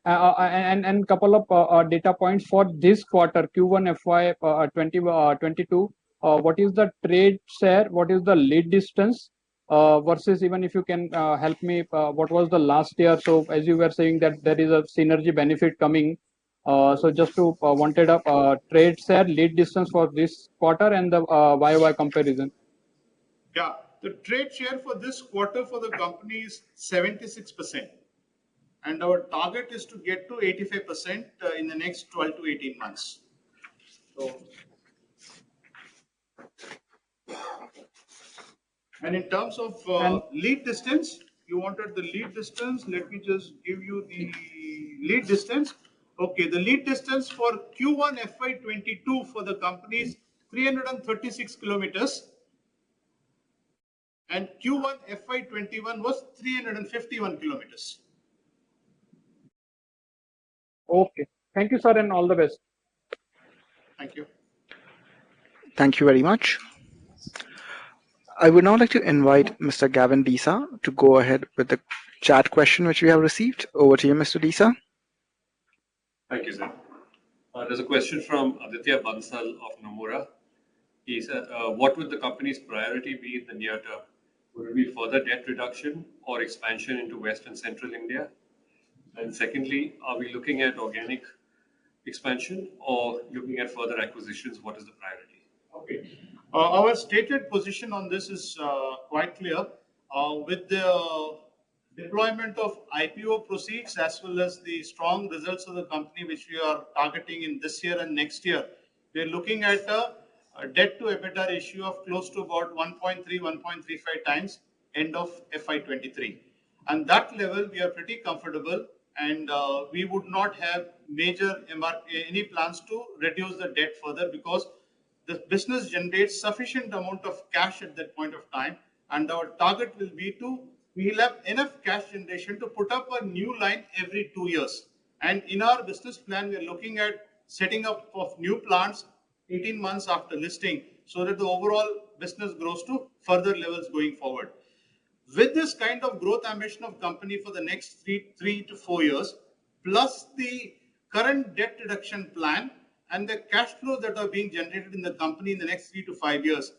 And couple of data points for this quarter, Q1 FY22. What is the trade share? What is the lead distance? Versus, even if you can help me, what was the last year? So as you were saying that there is a synergy benefit coming. So just to wanted a trade share, lead distance for this quarter and the YOY comparison. Yeah, the trade share for this quarter for the company is 76%. And our target is to get to 85% in the next 12 to 18 months. So, and in terms of lead distance, you wanted the lead distance. Let me just give you the lead distance. Okay, the lead distance for Q1 FY22 for the company is 336 kilometers. And Q1 FY21 was 351 kilometers. Okay. Thank you, sir, and all the best. Thank you. Thank you very much. I would now like to invite Mr. Gavin Disa to go ahead with the chat question which we have received. Over to you, Mr. Disa. Thank you, sir. There's a question from Aditya Bansal of Nomura. He said, what would the company's priority be in the near term? Would it be further debt reduction or expansion into West and Central India? And secondly, are we looking at organic expansion or looking at further acquisitions? What is the priority? Okay. Our stated position on this is quite clear. With the deployment of IPO proceeds as well as the strong results of the company which we are targeting in this year and next year, we are looking at a debt to EBITDA ratio of close to about 1.3, 1.35 times end of FY23. And that level we are pretty comfortable, and we would not have any plans to reduce the debt further, because the business generates sufficient amount of cash at that point of time, and our target will be we'll have enough cash generation to put up a new line every 2 years. And in our business plan, we are looking at setting up of new plants 18 months after listing, so that the overall business grows to further levels going forward. With this kind of growth ambition of company for the next 3 to 4 years, plus the current debt reduction plan and the cash flows that are being generated in the company in the next 3 to 5 years,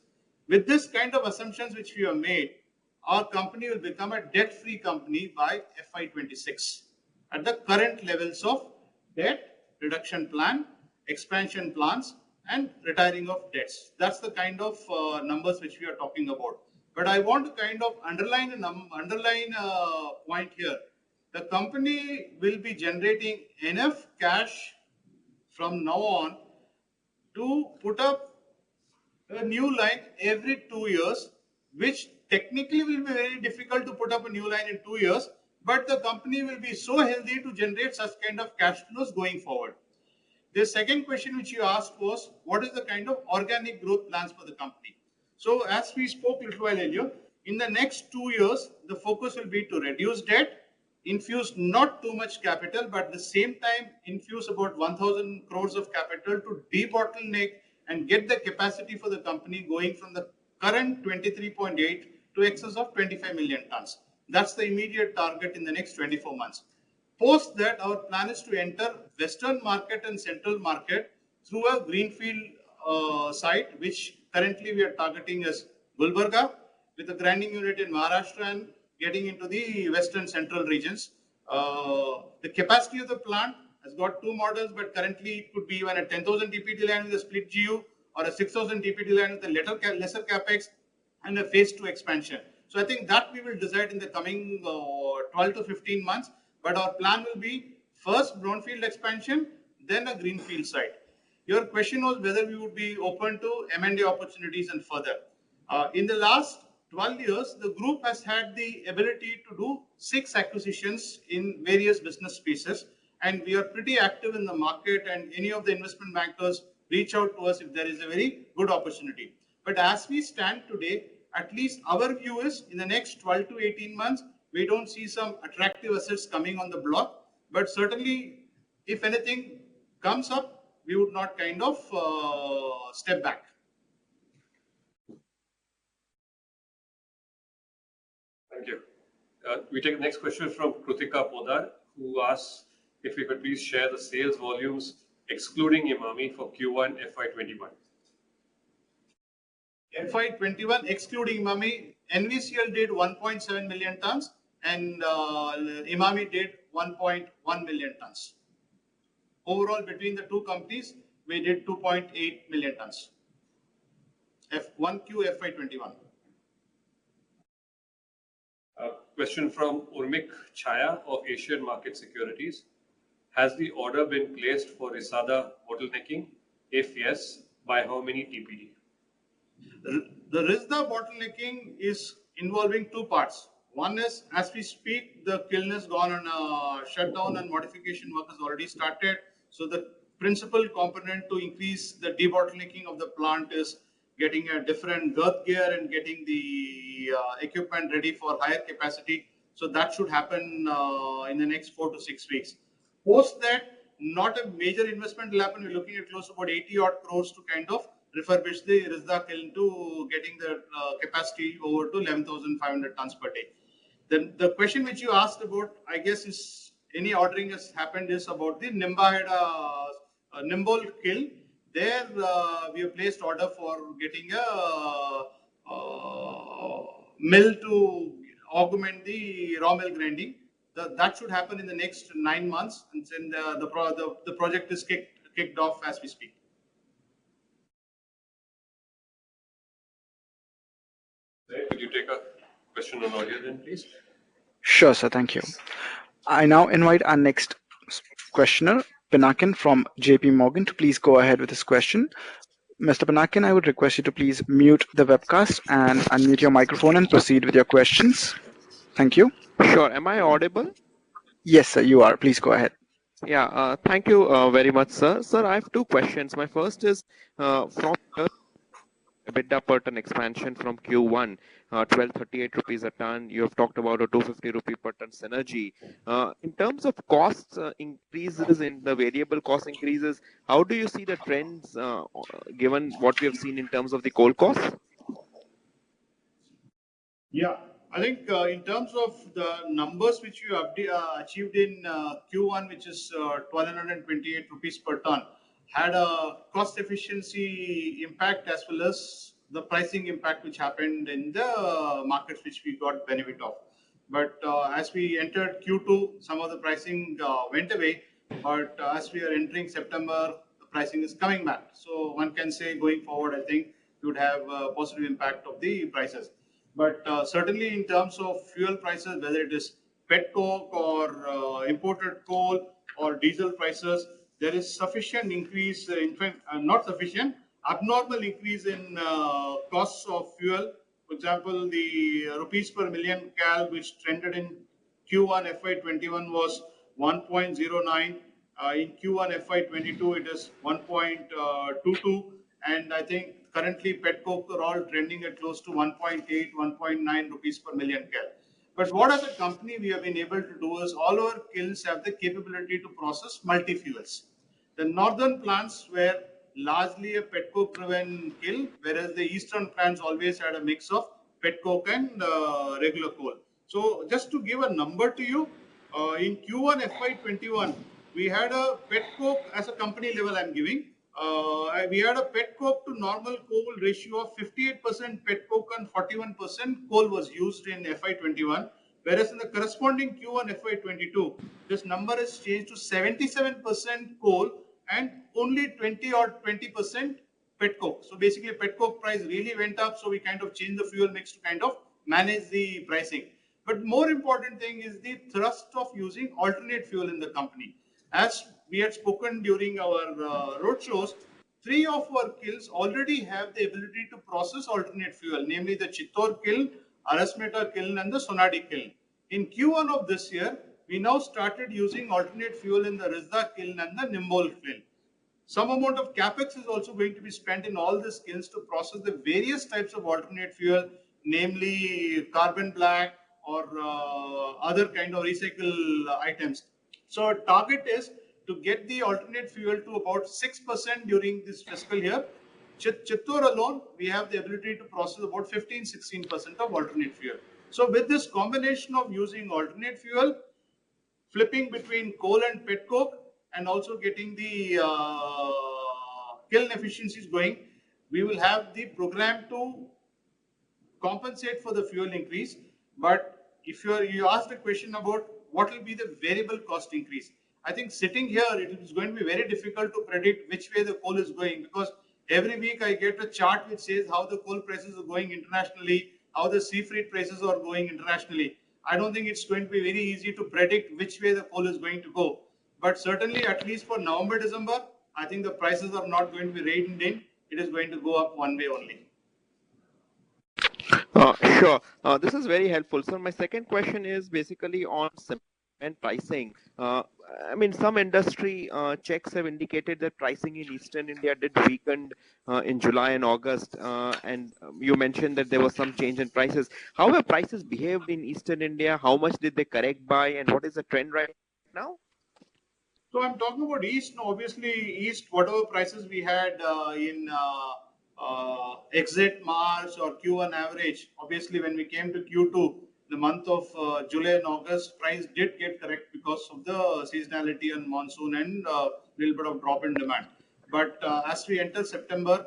with this kind of assumptions which we have made, our company will become a debt-free company by FY26 at the current levels of debt reduction plan, expansion plans, and retiring of debts. That's the kind of numbers which we are talking about. But I want to kind of underline a point here. The company will be generating enough cash from now on to put up a new line every 2 years, which technically will be very difficult to put up a new line in 2 years, but the company will be so healthy to generate such kind of cash flows going forward. The second question which you asked was, what is the kind of organic growth plans for the company? So as we spoke a little while earlier, In the next 2 years, the focus will be to reduce debt, infuse not too much capital, but at the same time infuse about 1,000 crores of capital to debottleneck and get the capacity for the company going from the current 23.8 to excess of 25 million tons. That's the immediate target in the next 24 months. Post that, our plan is to enter Western market and Central market through a greenfield site, which currently we are targeting as Gulbarga, with a grinding unit in Maharashtra and getting into the Western Central regions. The capacity of the plant has got two models, but currently it could be even a 10,000 TPD line with a split GU or a 6,000 TPD line with a lesser capex and a phase 2 expansion. So I think that we will decide in the coming 12 to 15 months. But our plan will be first brownfield expansion, then a greenfield site. Your question was whether we would be open to M&A opportunities and further. In the last 12 years, the group has had the ability to do 6 acquisitions in various business spaces, and we are pretty active in the market, and any of the investment bankers reach out to us if there is a very good opportunity. But as we stand today, at least our view is in the next 12 to 18 months, we don't see some attractive assets coming on the block. But certainly, if anything comes up, we would not kind of step back. Thank you. We take the next question from Krutika Podar, who asks if we could please share the sales volumes excluding Emami for Q1 FY21. FY21 excluding Emami, NVCL did 1.7 million tons and Emami did 1.1 million tons. Overall, between the two companies, we did 2.8 million tons. Q1 FY21. Question from Urmik Chaya of Asian Market Securities. Has the order been placed for Risada bottlenecking? If yes, by how many TPD? The Risda bottlenecking is involving two parts. One is, as we speak, the kiln has gone on a shutdown and modification work has already started. So the principal component to increase the debottlenecking of the plant is getting a different girth gear and getting the equipment ready for higher capacity. So that should happen in the next 4 to 6 weeks. Post that, not a major investment will happen. We're looking at close to about 80 odd crores to kind of refurbish the Risda kiln to getting the capacity over to 11,500 tons per day. Then the question which you asked about, I guess, is any ordering has happened is about the Nimbol kiln. There we have placed order for getting a mill to augment the raw mill grinding. That should happen in the next 9 months, and then the project is kicked off as we speak. Could you take a question on audio then, please? Sure, sir. Thank you. I now invite our next questioner, Pinakin from JP Morgan, to please go ahead with his question. Mr. Pinakin, I would request you to please mute the webcast and unmute your microphone and proceed with your questions. Thank you. Sure. Am I audible? Yes, sir, you are. Please go ahead. Yeah, thank you very much, sir. Sir, I have two questions. My first is from EBITDA per ton expansion from Q1, 1238 rupees a ton. You have talked about a 250 rupee per ton synergy. In terms of costs increases in the variable cost increases, how do you see the trends given what we have seen in terms of the coal costs? Yeah, I think in terms of the numbers which you have achieved in Q1, which is 1228 rupees per ton, had a cost efficiency impact as well as the pricing impact which happened in the markets which we got benefit of. But as we entered Q2, some of the pricing went away. But as we are entering September, the pricing is coming back. So one can say going forward, I think we would have a positive impact of the prices. But certainly in terms of fuel prices, whether it is petcoke or imported coal or diesel prices, there is sufficient increase, in fact, not sufficient, abnormal increase in costs of fuel. For example, the rupees per million cal, which trended in Q1 FY21 was 1.09. In Q1 FY22, it is 1.22. And I think currently pet coke are all trending at close to 1.8, 1.9 rupees per million cal. But what as a company we have been able to do is all our kilns have the capability to process multi-fuels. The northern plants were largely a pet coke driven kiln, whereas the eastern plants always had a mix of pet coke and regular coal. So just to give a number to you, in Q1 FY21, we had a pet coke as a company level I'm giving. We had a pet coke to normal coal ratio of 58% pet coke and 41% coal was used in FY21. Whereas in the corresponding Q1 FY22, this number has changed to 77% coal and only 20% pet coke. So basically pet coke price really went up. So we kind of changed the fuel mix to kind of manage the pricing. But more important thing is the thrust of using alternate fuel in the company. As we had spoken during our roadshows, 3 of our kilns already have the ability to process alternate fuel, namely the Chittor kiln, Arasmeta kiln and the Sonadi kiln. In Q1 of this year, we now started using alternate fuel in the Risda kiln and the Nimbol kiln. Some amount of capex is also going to be spent in all these kilns to process the various types of alternate fuel, namely carbon black or other kind of recycle items. So our target is to get the alternate fuel to about 6% during this fiscal year. Chittor alone, we have the ability to process about 15-16% of alternate fuel. So with this combination of using alternate fuel, flipping between coal and pet coke, and also getting the kiln efficiencies going, we will have the program to compensate for the fuel increase. But if you asked a question about what will be the variable cost increase, I think sitting here, it is going to be very difficult to predict which way the coal is going, because every week I get a chart which says how the coal prices are going internationally, how the sea freight prices are going internationally. I don't think it's going to be very easy to predict which way the coal is going to go. But certainly, at least for November, December, I think the prices are not going to be reined in. It is going to go up one way only. Sure. This is very helpful. So my second question is basically on cement pricing. I mean, some industry checks have indicated that pricing in Eastern India did weaken in July and August. And you mentioned that there was some change in prices. How have prices behaved in Eastern India? How much did they correct by? And what is the trend right now? So I'm talking about East. No, obviously, East, whatever prices we had in exit March or Q1 average, obviously when we came to Q2, the month of July and August, price did get correct because of the seasonality and monsoon and little bit of drop in demand. But as we enter September,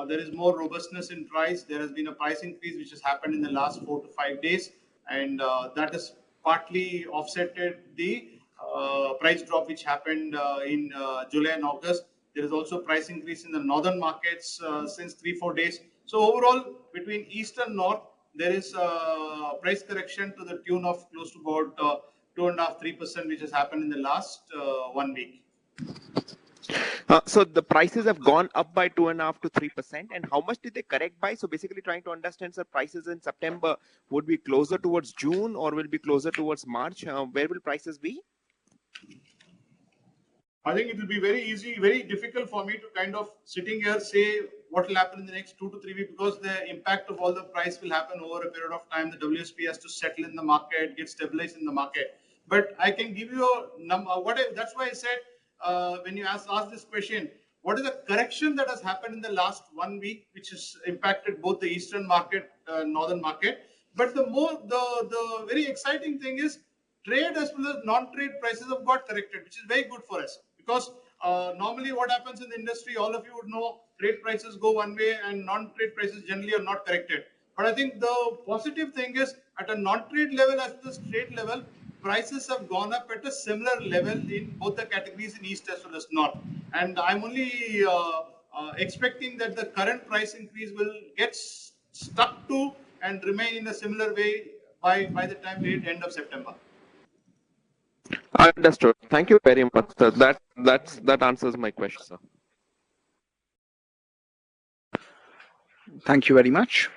there is more robustness in price. There has been a price increase which has happened in the last 4 to 5 days, and that has partly offsetted the price drop which happened in July and August. There is also price increase in the northern markets since 3-4 days. So overall, between east and north, there is price correction to the tune of close to about 2.5-3%, which has happened in the last 1 week. So the prices have gone up by 2.5 to 3%. And how much did they correct by? So basically trying to understand, sir, prices in September would be closer towards June or will be closer towards March? Where will prices be? I think it will be very difficult for me to kind of sitting here say what will happen in the next 2 to 3 weeks, because the impact of all the price will happen over a period of time. The WSP has to settle in the market, get stabilized in the market. But I can give you a number. That's why I said when you ask this question, what is the correction that has happened in the last 1 week, which has impacted both the eastern market, northern market. But the very exciting thing is trade as well as non-trade prices have got corrected, which is very good for us. Because normally what happens in the industry, all of you would know, trade prices go one way and non-trade prices generally are not corrected. But I think the positive thing is at a non-trade level as well as trade level, prices have gone up at a similar level in both the categories in east as well as north. And I'm only expecting that the current price increase will get stuck to and remain in a similar way by the time we hit end of September. Understood. Thank you very much, sir. That answers my question, sir. Thank you very much.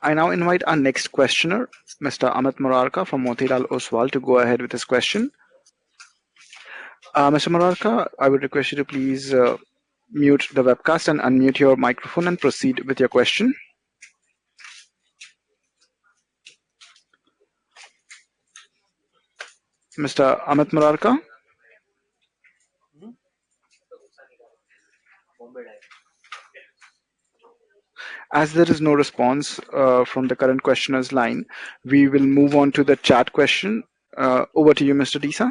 I now invite our next questioner, Mr. Amit Murarka from Motilal Oswal, to go ahead with his question. Mr. Murarka, I would request you to please mute the webcast and unmute your microphone and proceed with your question. Mr. Amit Murarka. As there is no response from the current questioner's line, we will move on to the chat question. Over to you, Mr. Disa.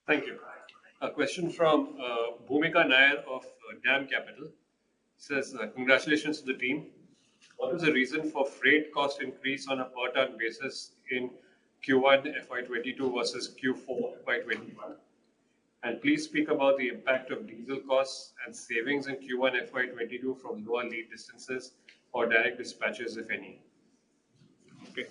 Thank you. A question from Bhumika Nair of DAM Capital. Says, congratulations to the team. What is the reason for freight cost increase on a per ton basis in Q1 FY22 versus Q4 FY21? And please speak about the impact of diesel costs and savings in Q1 FY22 from lower lead distances or direct dispatches, if any. Okay.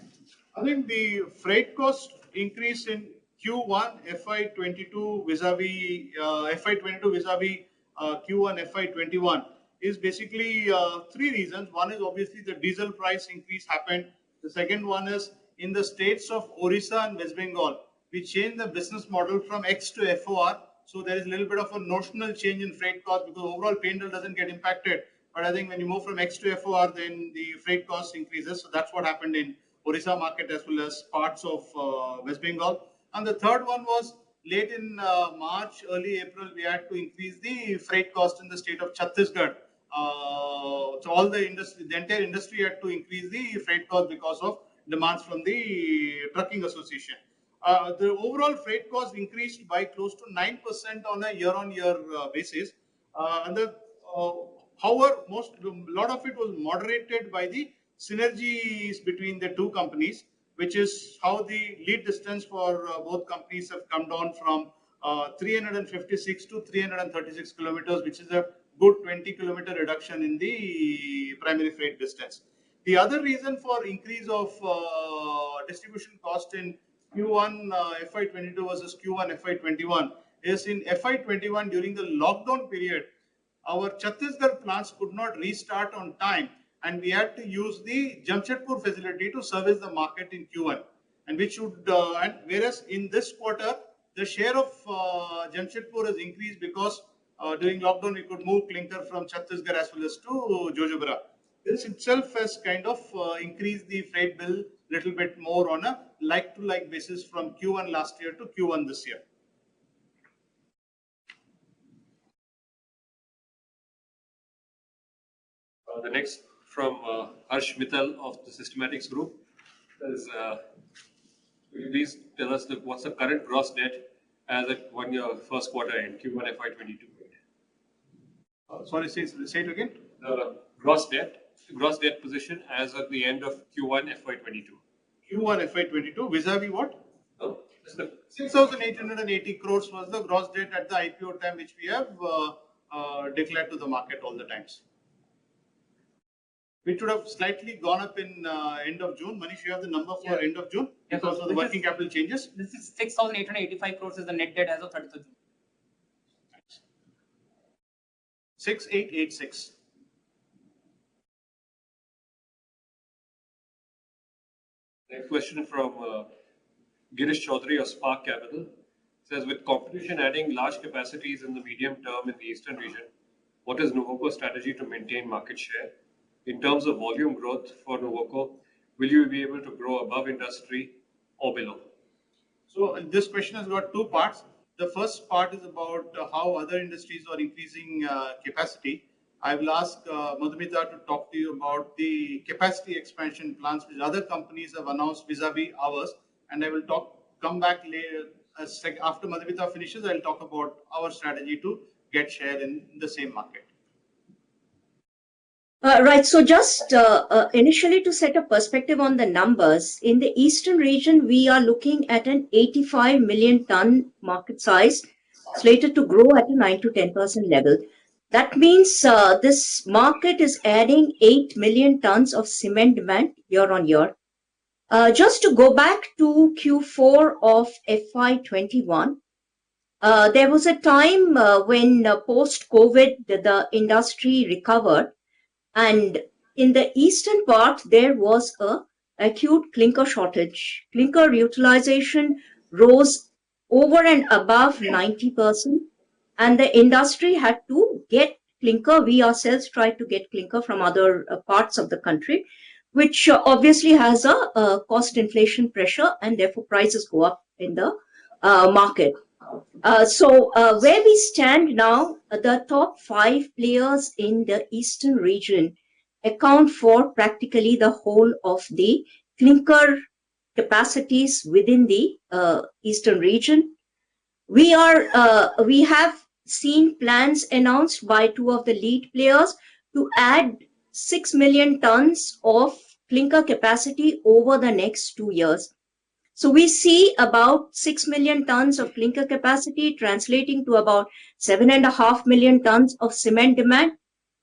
I think the freight cost increase in Q1 FY22 vis-a-vis FY22 vis-a-vis Q1 FY21 is basically three reasons. One is obviously the diesel price increase happened. The second one is in the states of Orissa and West Bengal, we changed the business model from X to FOR. So there is a little bit of a notional change in freight cost because overall P&L doesn't get impacted. But I think when you move from X to FOR, then the freight cost increases. So that's what happened in Orissa market as well as parts of West Bengal. And the third one was late in March, early April, we had to increase the freight cost in the state of Chhattisgarh. So all the industry, the entire industry had to increase the freight cost because of demands from the trucking association. The overall freight cost increased by close to 9% on a year-on-year basis. However, a lot of it was moderated by the synergies between the two companies, which is how the lead distance for both companies have come down from 356 to 336 kilometers, which is a good 20-kilometer reduction in the primary freight distance. The other reason for increase of distribution cost in Q1 FY22 versus Q1 FY21 is in FY21 during the lockdown period, our Chhattisgarh plants could not restart on time and we had to use the Jamshedpur facility to service the market in Q1. And which would, and whereas in this quarter, the share of Jamshedpur has increased because during lockdown we could move clinker from Chhattisgarh as well as to Jojobara. This itself has kind of increased the freight bill a little bit more on a like-to-like basis from Q1 last year to Q1 this year. The next from Harsh Mittal of the Systematics Group is, please tell us what's the current gross debt as at 1 year first quarter in Q1 FY22? Sorry, say it again. The gross debt position as at the end of Q1 FY22. Q1 FY22 vis-a-vis what? 6,880 crores was the gross debt at the IPO time, which we have declared to the market all the times. Which would have slightly gone up in end of June. Manish, you have the number for end of June because of the working capital changes. This is 6,885 crores is the net debt as of 30th of June. 6886. Next question from Girish Chaudhary of Spark Capital. Says, with competition adding large capacities in the medium term in the eastern region, what is Nuvoco's strategy to maintain market share? In terms of volume growth for Nuvoco, will you be able to grow above industry or below? So this question has got two parts. The first part is about how other industries are increasing capacity. I will ask Madhumita to talk to you about the capacity expansion plans which other companies have announced vis-a-vis ours. And I will come back later. After Madhumita finishes, I'll talk about our strategy to get share in the same market. Right. So just initially to set a perspective on the numbers, in the eastern region, we are looking at an 85 million ton market size slated to grow at a 9 to 10% level. That means this market is adding 8 million tons of cement demand year on year. Just to go back to Q4 of FY21, there was a time when post-COVID, the industry recovered. And in the eastern part, there was a acute clinker shortage. Clinker utilization rose over and above 90%. and the industry had to get clinker. We ourselves tried to get clinker from other parts of the country, which obviously has a cost inflation pressure, and therefore prices go up in the market. So where we stand now, the top 5 players in the eastern region account for practically the whole of the clinker capacities within the eastern region. We have seen plans announced by 2 of the lead players to add 6 million tons of clinker capacity over the next 2 years. So we see about 6 million tons of clinker capacity translating to about 7.5 million tons of cement demand,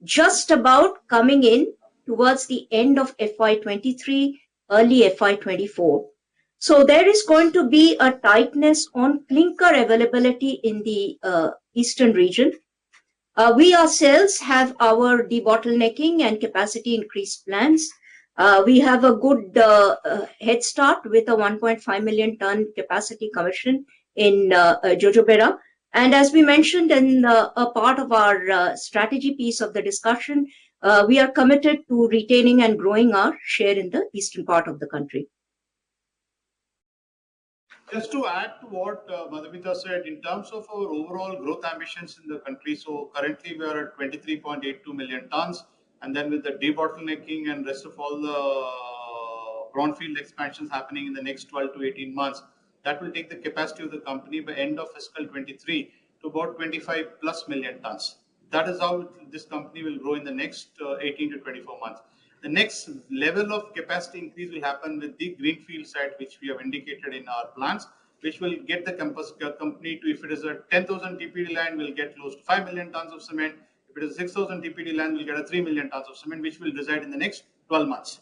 just about coming in towards the end of FY23, early FY24. So there is going to be a tightness on clinker availability in the eastern region. We ourselves have our debottlenecking and capacity increase plans. We have a good head start with a 1.5 million ton capacity commission in Jojobera. And as we mentioned in a part of our strategy piece of the discussion, we are committed to retaining and growing our share in the eastern part of the country. Just to add to what Madhumita said, in terms of our overall growth ambitions in the country, so currently we are at 23.82 million tons, and then with the debottlenecking and rest of all the brownfield expansions happening in the next 12 to 18 months, that will take the capacity of the company by end of fiscal 23 to about 25 plus million tons. That is how this company will grow in the next 18 to 24 months. The next level of capacity increase will happen with the greenfield site, which we have indicated in our plans, which will get the company to, if it is a 10,000 TPD line, will get close to 5 million tons of cement. If it is 6,000 TPD line, we'll get a 3 million tons of cement, which will reside in the next 12 months.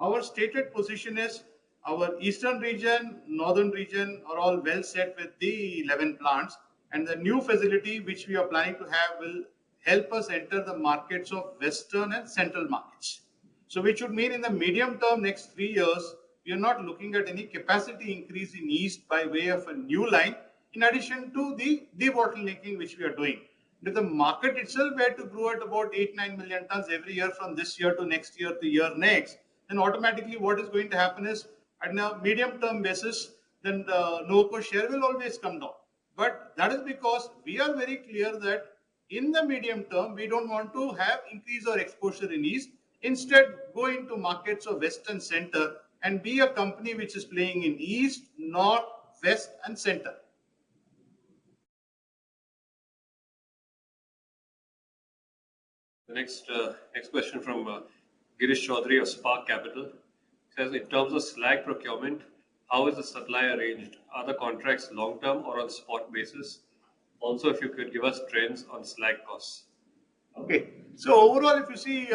Our stated position is our eastern region, northern region are all well set with the 11 plants, and the new facility which we are planning to have will help us enter the markets of western and central markets. So which would mean in the medium term, next 3 years, we are not looking at any capacity increase in east by way of a new line, in addition to the debottlenecking which we are doing. If the market itself were to grow at about 8-9 million tons every year from this year to next year to year next, then automatically what is going to happen is, at a medium term basis, then the Nuvoco share will always come down. But that is because we are very clear that in the medium term, we don't want to have increase our exposure in east. Instead, go into markets of west and center and be a company which is playing in east, north, west and center. The next question from Girish Chaudhary of Spark Capital says, in terms of slag procurement, how is the supply arranged? Are the contracts long-term or on spot basis? Also, if you could give us trends on slag costs. Okay. So overall, if you see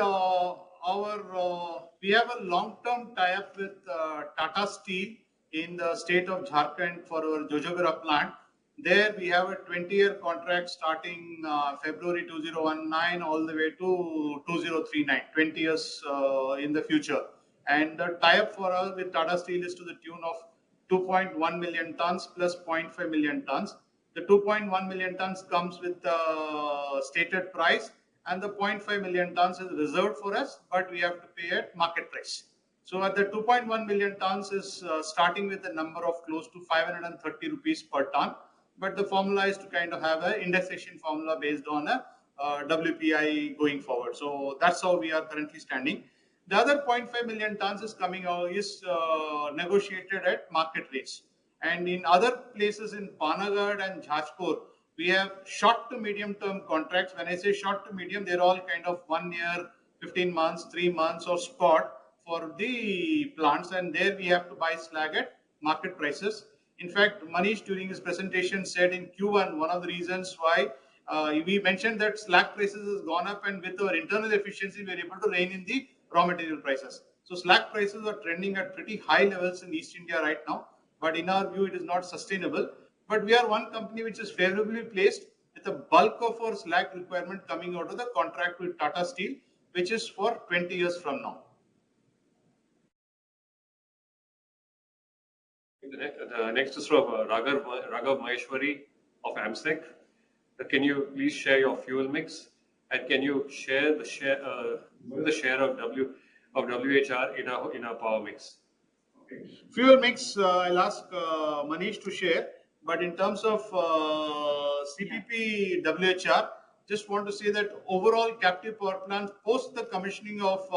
we have a long-term tie-up with Tata Steel in the state of Jharkhand for our Jojobera plant. There we have a 20-year contract starting February 2019 all the way to 2039, 20 years in the future. And the tie-up for us with Tata Steel is to the tune of 2.1 million tons plus 0.5 million tons. The 2.1 million tons comes with the stated price, and the 0.5 million tons is reserved for us, but we have to pay at market price. So at the 2.1 million tons is starting with a number of close to 530 rupees per ton. But the formula is to kind of have an indexation formula based on a WPI going forward. So that's how we are currently standing. The other 0.5 million tons is coming out is negotiated at market rates. And in other places in Panagarh and Jajpur, we have short to medium term contracts. When I say short to medium, they're all kind of 1 year, 15 months, 3 months or spot for the plants. And there we have to buy slag at market prices. In fact, Manish during his presentation said in Q1, one of the reasons why we mentioned that slag prices has gone up, and with our internal efficiency, we are able to rein in the raw material prices. So slag prices are trending at pretty high levels in East India right now. But in our view, it is not sustainable. But we are one company which is favorably placed with the bulk of our slag requirement coming out of the contract with Tata Steel, which is for 20 years from now. The next is from Raghav Maheshwari of AMSEC? Can you please share your fuel mix? And can you share what is the share of WHR in our power mix? Okay. Fuel mix, I'll ask Manish to share. But in terms of CPP WHR, just want to say that overall captive power plants post the commissioning of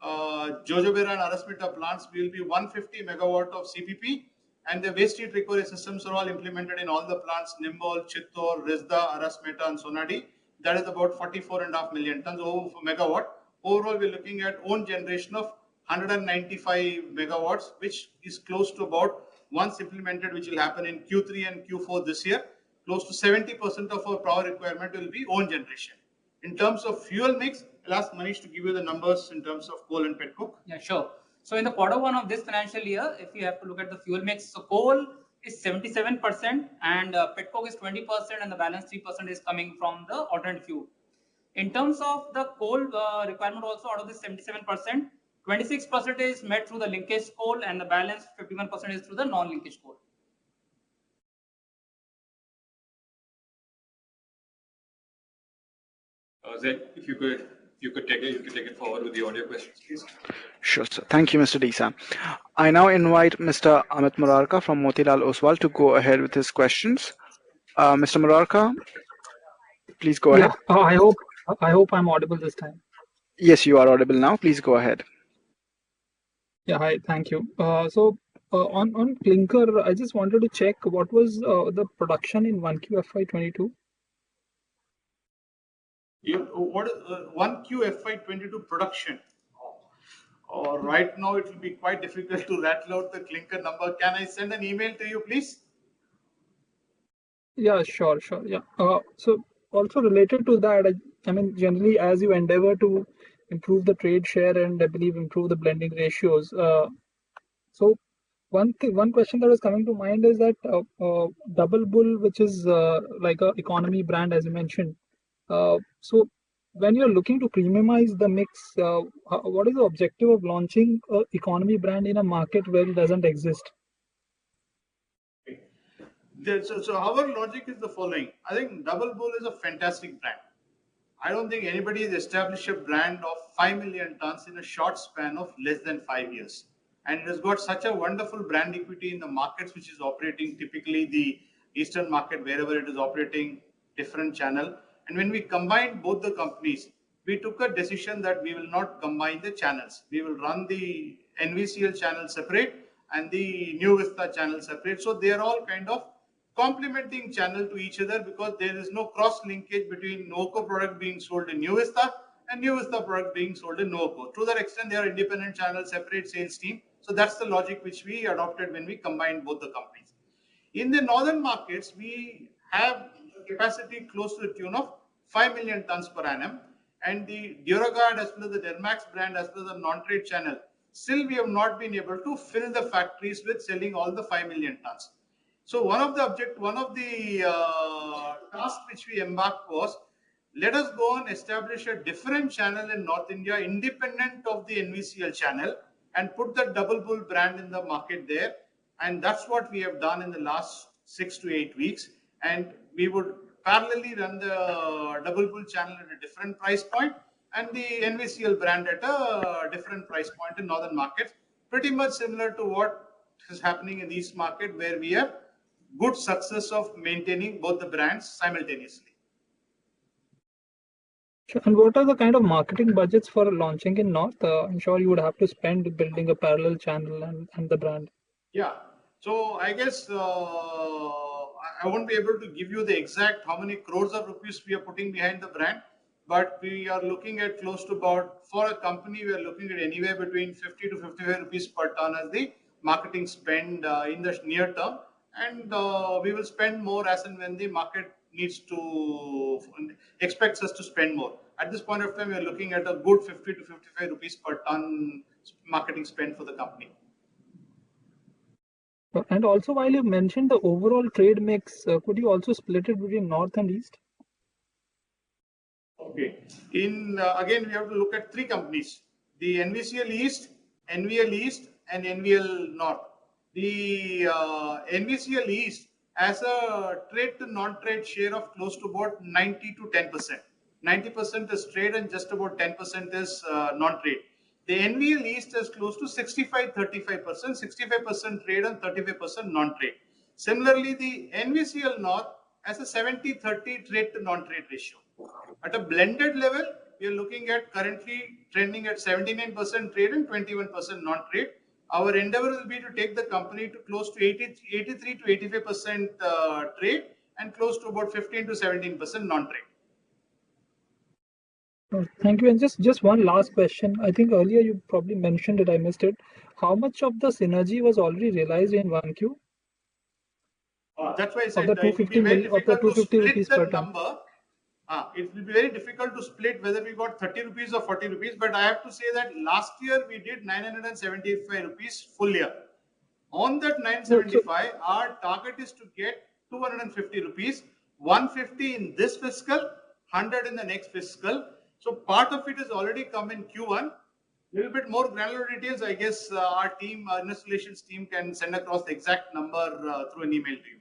Jojobera and Arasmeta plants will be 150 megawatt of CPP, and the waste heat recovery systems are all implemented in all the plants: Nimbol, Chittor, Risda, Arasmeta, and Sonadi. That is about 44.5 million tons over megawatt. Overall, we're looking at own generation of 195 megawatts, which is close to about, once implemented, which will happen in Q3 and Q4 this year, close to 70% of our power requirement will be own generation. In terms of fuel mix, I'll ask Manish to give you the numbers in terms of coal and petcoke. Yeah, sure. So in the Q1 of this financial year, if you have to look at the fuel mix, so coal is 77% and petcoke is 20%, and the balance 3% is coming from the alternate fuel. In terms of the coal requirement also, out of this 77%, 26% is met through the linkage coal, and the balance 51% is through the non-linkage coal. Zed, if you could take it forward with the audio questions, please. Sure, sir. Thank you, Mr. Disa. I now invite Mr. Amit Murarka from Motilal Oswal to go ahead with his questions. Mr. Murarka, please go ahead. I hope I'm audible this time. Yes, you are audible now. Please go ahead. Yeah, hi, thank you. On Clinker, I just wanted to check what was the production in 1Q FY22? What is 1Q FY22 production? Right now, it will be quite difficult to rattle out the clinker number. Can I send an email to you, please? Yeah, sure. Yeah. So also related to that, I mean, generally, as you endeavor to improve the trade share and I believe improve the blending ratios. So one question that was coming to mind is that Double Bull, which is like a economy brand, as you mentioned. So when you're looking to premiumize the mix, what is the objective of launching an economy brand in a market where it doesn't exist? So our logic is the following. I think Double Bull is a fantastic brand. I don't think anybody has established a brand of 5 million tons in a short span of less than 5 years. And it has got such a wonderful brand equity in the markets which is operating, typically the Eastern market, wherever it is operating, different channel. And when we combined both the companies, we took a decision that we will not combine the channels. We will run the NVCL channel separate and the New Vista channel separate. So they are all kind of complementing channel to each other, because there is no cross linkage between Nuvoco product being sold in New Vista and New Vista product being sold in Nuvoco. To that extent, they are independent channel, separate sales team. So that's the logic which we adopted when we combined both the companies. In the northern markets, we have capacity close to the tune of 5 million tons per annum, and the Duragard as well as the Dermax brand as well as the non-trade channel, still we have not been able to fill the factories with selling all the 5 million tons. So one of the tasks which we embarked was, let us go and establish a different channel in North India independent of the NVCL channel and put the Double Bull brand in the market there. And that's what we have done in the last 6 to 8 weeks. And we would parallelly run the Double Bull channel at a different price point and the NVCL brand at a different price point in northern markets, pretty much similar to what is happening in the East market, where we have good success of maintaining both the brands simultaneously. And what are the kind of marketing budgets for launching in North? I'm sure you would have to spend building a parallel channel and the brand. Yeah. So I guess I won't be able to give you the exact how many crores of rupees we are putting behind the brand, but we are looking at close to about, for a company, we are looking at anywhere between 50 to 55 rupees per ton as the marketing spend in the near term. And we will spend more as and when the market expects us to spend more. At this point of time, we are looking at a good 50 to 55 rupees per ton marketing spend for the company. And also, while you mentioned the overall trade mix, could you also split it between North and East? Okay. Again, we have to look at 3 companies: the NVCL East, NVL East, and NVL North. The NVCL East as a trade to non-trade share of close to about 90 to 10%. 90% is trade and just about 10% is non-trade. The NVL East is close to 65-35%, 65% trade and 35% non-trade. Similarly, the NVCL North has a 70-30 trade to non-trade ratio. At a blended level, we are looking at currently trending at 79% trade and 21% non-trade. Our endeavor will be to take the company to close to 83 to 85% trade and close to about 15 to 17% non-trade. Thank you. And just one last question. I think earlier you probably mentioned it, I missed it. How much of the synergy was already realized in 1Q? That's why I said of the 250 million, of the 250 rupees per ton. It will be very difficult to split whether we got 30 rupees or 40 rupees, but I have to say that last year we did 975 rupees full year. On that 975, our target is to get 250 rupees, 150 in this fiscal, 100 in the next fiscal. So part of it is already come in Q1. Little bit more granular details, I guess our team, our investor relations team can send across the exact number through an email to you.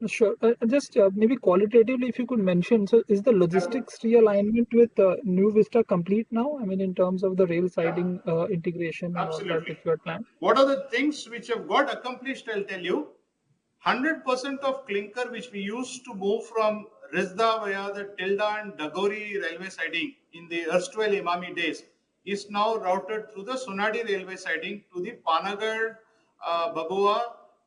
Sure. Just maybe qualitatively, if you could mention, so is the logistics realignment with New Vista complete now? I mean, in terms of the rail siding integration and all that which you had planned? What are the things which have got accomplished? I'll tell you. 100% of clinker which we used to move from Risda via the Tilda and Dagori railway siding in the erstwhile Imami days is now routed through the Sonadi railway siding to the Panagarh, Babua.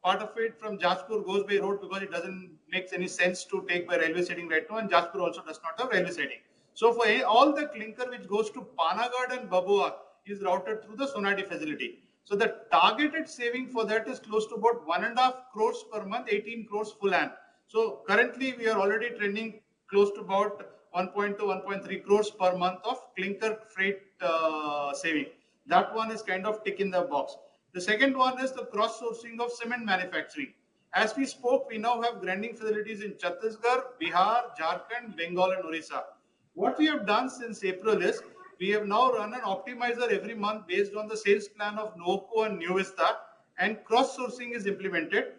Part of it from Jajpur goes by road because it doesn't make any sense to take by railway siding right now, and Jajpur also does not have railway siding. So for all the clinker which goes to Panagarh and Babua is routed through the Sonadi facility. So the targeted saving for that is close to about 1.5 crores per month, 18 crores full an. So currently we are already trending close to about 1.2, 1.3 crores per month of clinker freight saving. That one is kind of tick in the box. The second one is the cross-sourcing of cement manufacturing. As we spoke, we now have grinding facilities in Chhattisgarh, Bihar, Jharkhand, Bengal and Orissa. What we have done since April is, we have now run an optimizer every month based on the sales plan of Nuvoco and New Vista, and cross-sourcing is implemented.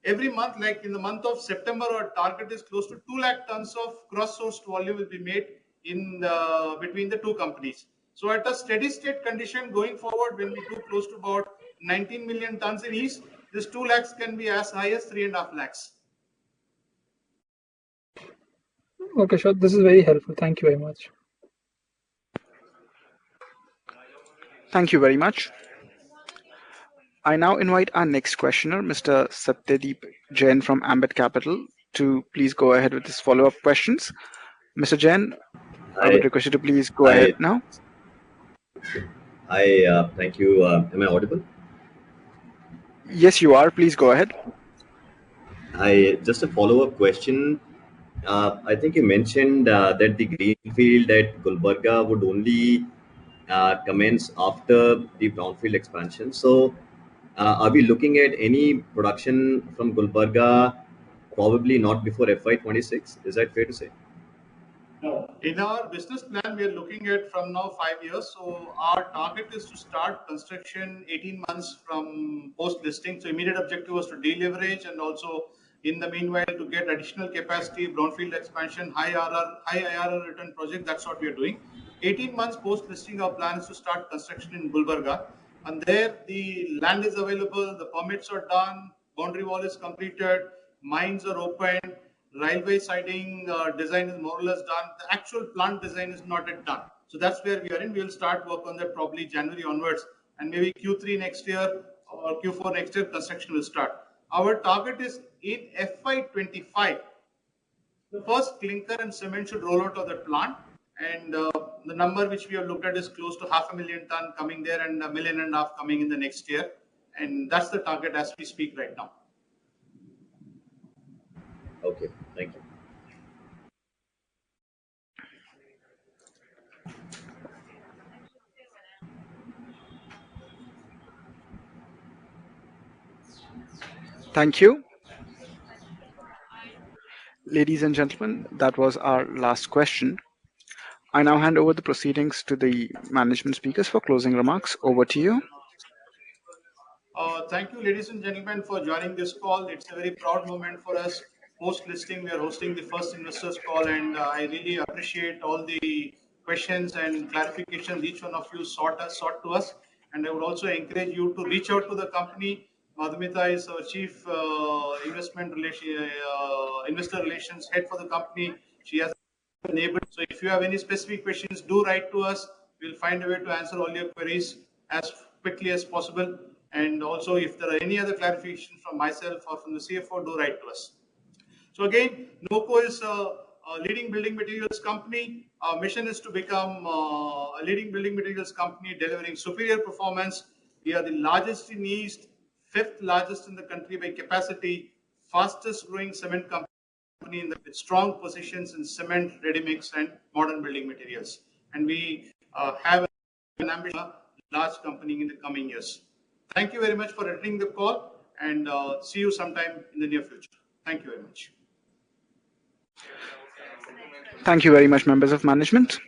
Every month, like in the month of September, our target is close to 2 lakh tons of cross-sourced volume will be made in between the two companies. So at a steady state condition going forward, when we do close to about 19 million tons in east, this 2 lakhs can be as high as 3.5 lakhs. Okay, sure. This is very helpful. Thank you very much. Thank you very much. I now invite our next questioner, Mr. Satyadeep Jain from Ambit Capital, to please go ahead with his follow-up questions. Mr. Jain, I would request you to please go ahead now. Thank you. Am I audible? Yes, you are. Please go ahead. Just a follow-up question. I think you mentioned that the greenfield at Gulbarga would only commence after the brownfield expansion. So, are we looking at any production from Gulbarga probably not before FY26? Is that fair to say? No. In our business plan, we are looking at from now 5 years. So our target is to start construction 18 months from post listing. So immediate objective was to deleverage and also in the meanwhile to get additional capacity, brownfield expansion, high IRR return project. That's what we are doing. 18 months post listing, our plan is to start construction in Gulbarga. And there the land is available, the permits are done, boundary wall is completed, mines are open. Railway siding design is more or less done. The actual plant design is not yet done. So that's where we are in. We will start work on that probably January onwards, and maybe Q3 next year or Q4 next year, construction will start. Our target is in FY25. The first clinker and cement should roll out of the plant, and the number which we have looked at is close to 500,000 ton coming there and 1.5 million coming in the next year. And that's the target as we speak right now. Okay, thank you. Thank you. Ladies and gentlemen, that was our last question. I now hand over the proceedings to the management speakers for closing remarks. Over to you. Thank you, ladies and gentlemen, for joining this call. It's a very proud moment for us. Post-listing, we are hosting the first investors call, and I really appreciate all the questions and clarifications each one of you sought to us. And I would also encourage you to reach out to the company. Madhumita is our Chief Investor Relations Head for the company. She has enabled. So if you have any specific questions, do write to us. We'll find a way to answer all your queries as quickly as possible. And also, if there are any other clarifications from myself or from the CFO, do write to us. So again, Nuvoco is a leading building materials company. Our mission is to become a leading building materials company delivering superior performance. We are the largest in East, fifth largest in the country by capacity, fastest growing cement company with strong positions in cement, ready mix, and modern building materials. And we have an ambition, large company in the coming years. Thank you very much for attending the call, and see you sometime in the near future. Thank you very much. Thank you very much, members of management.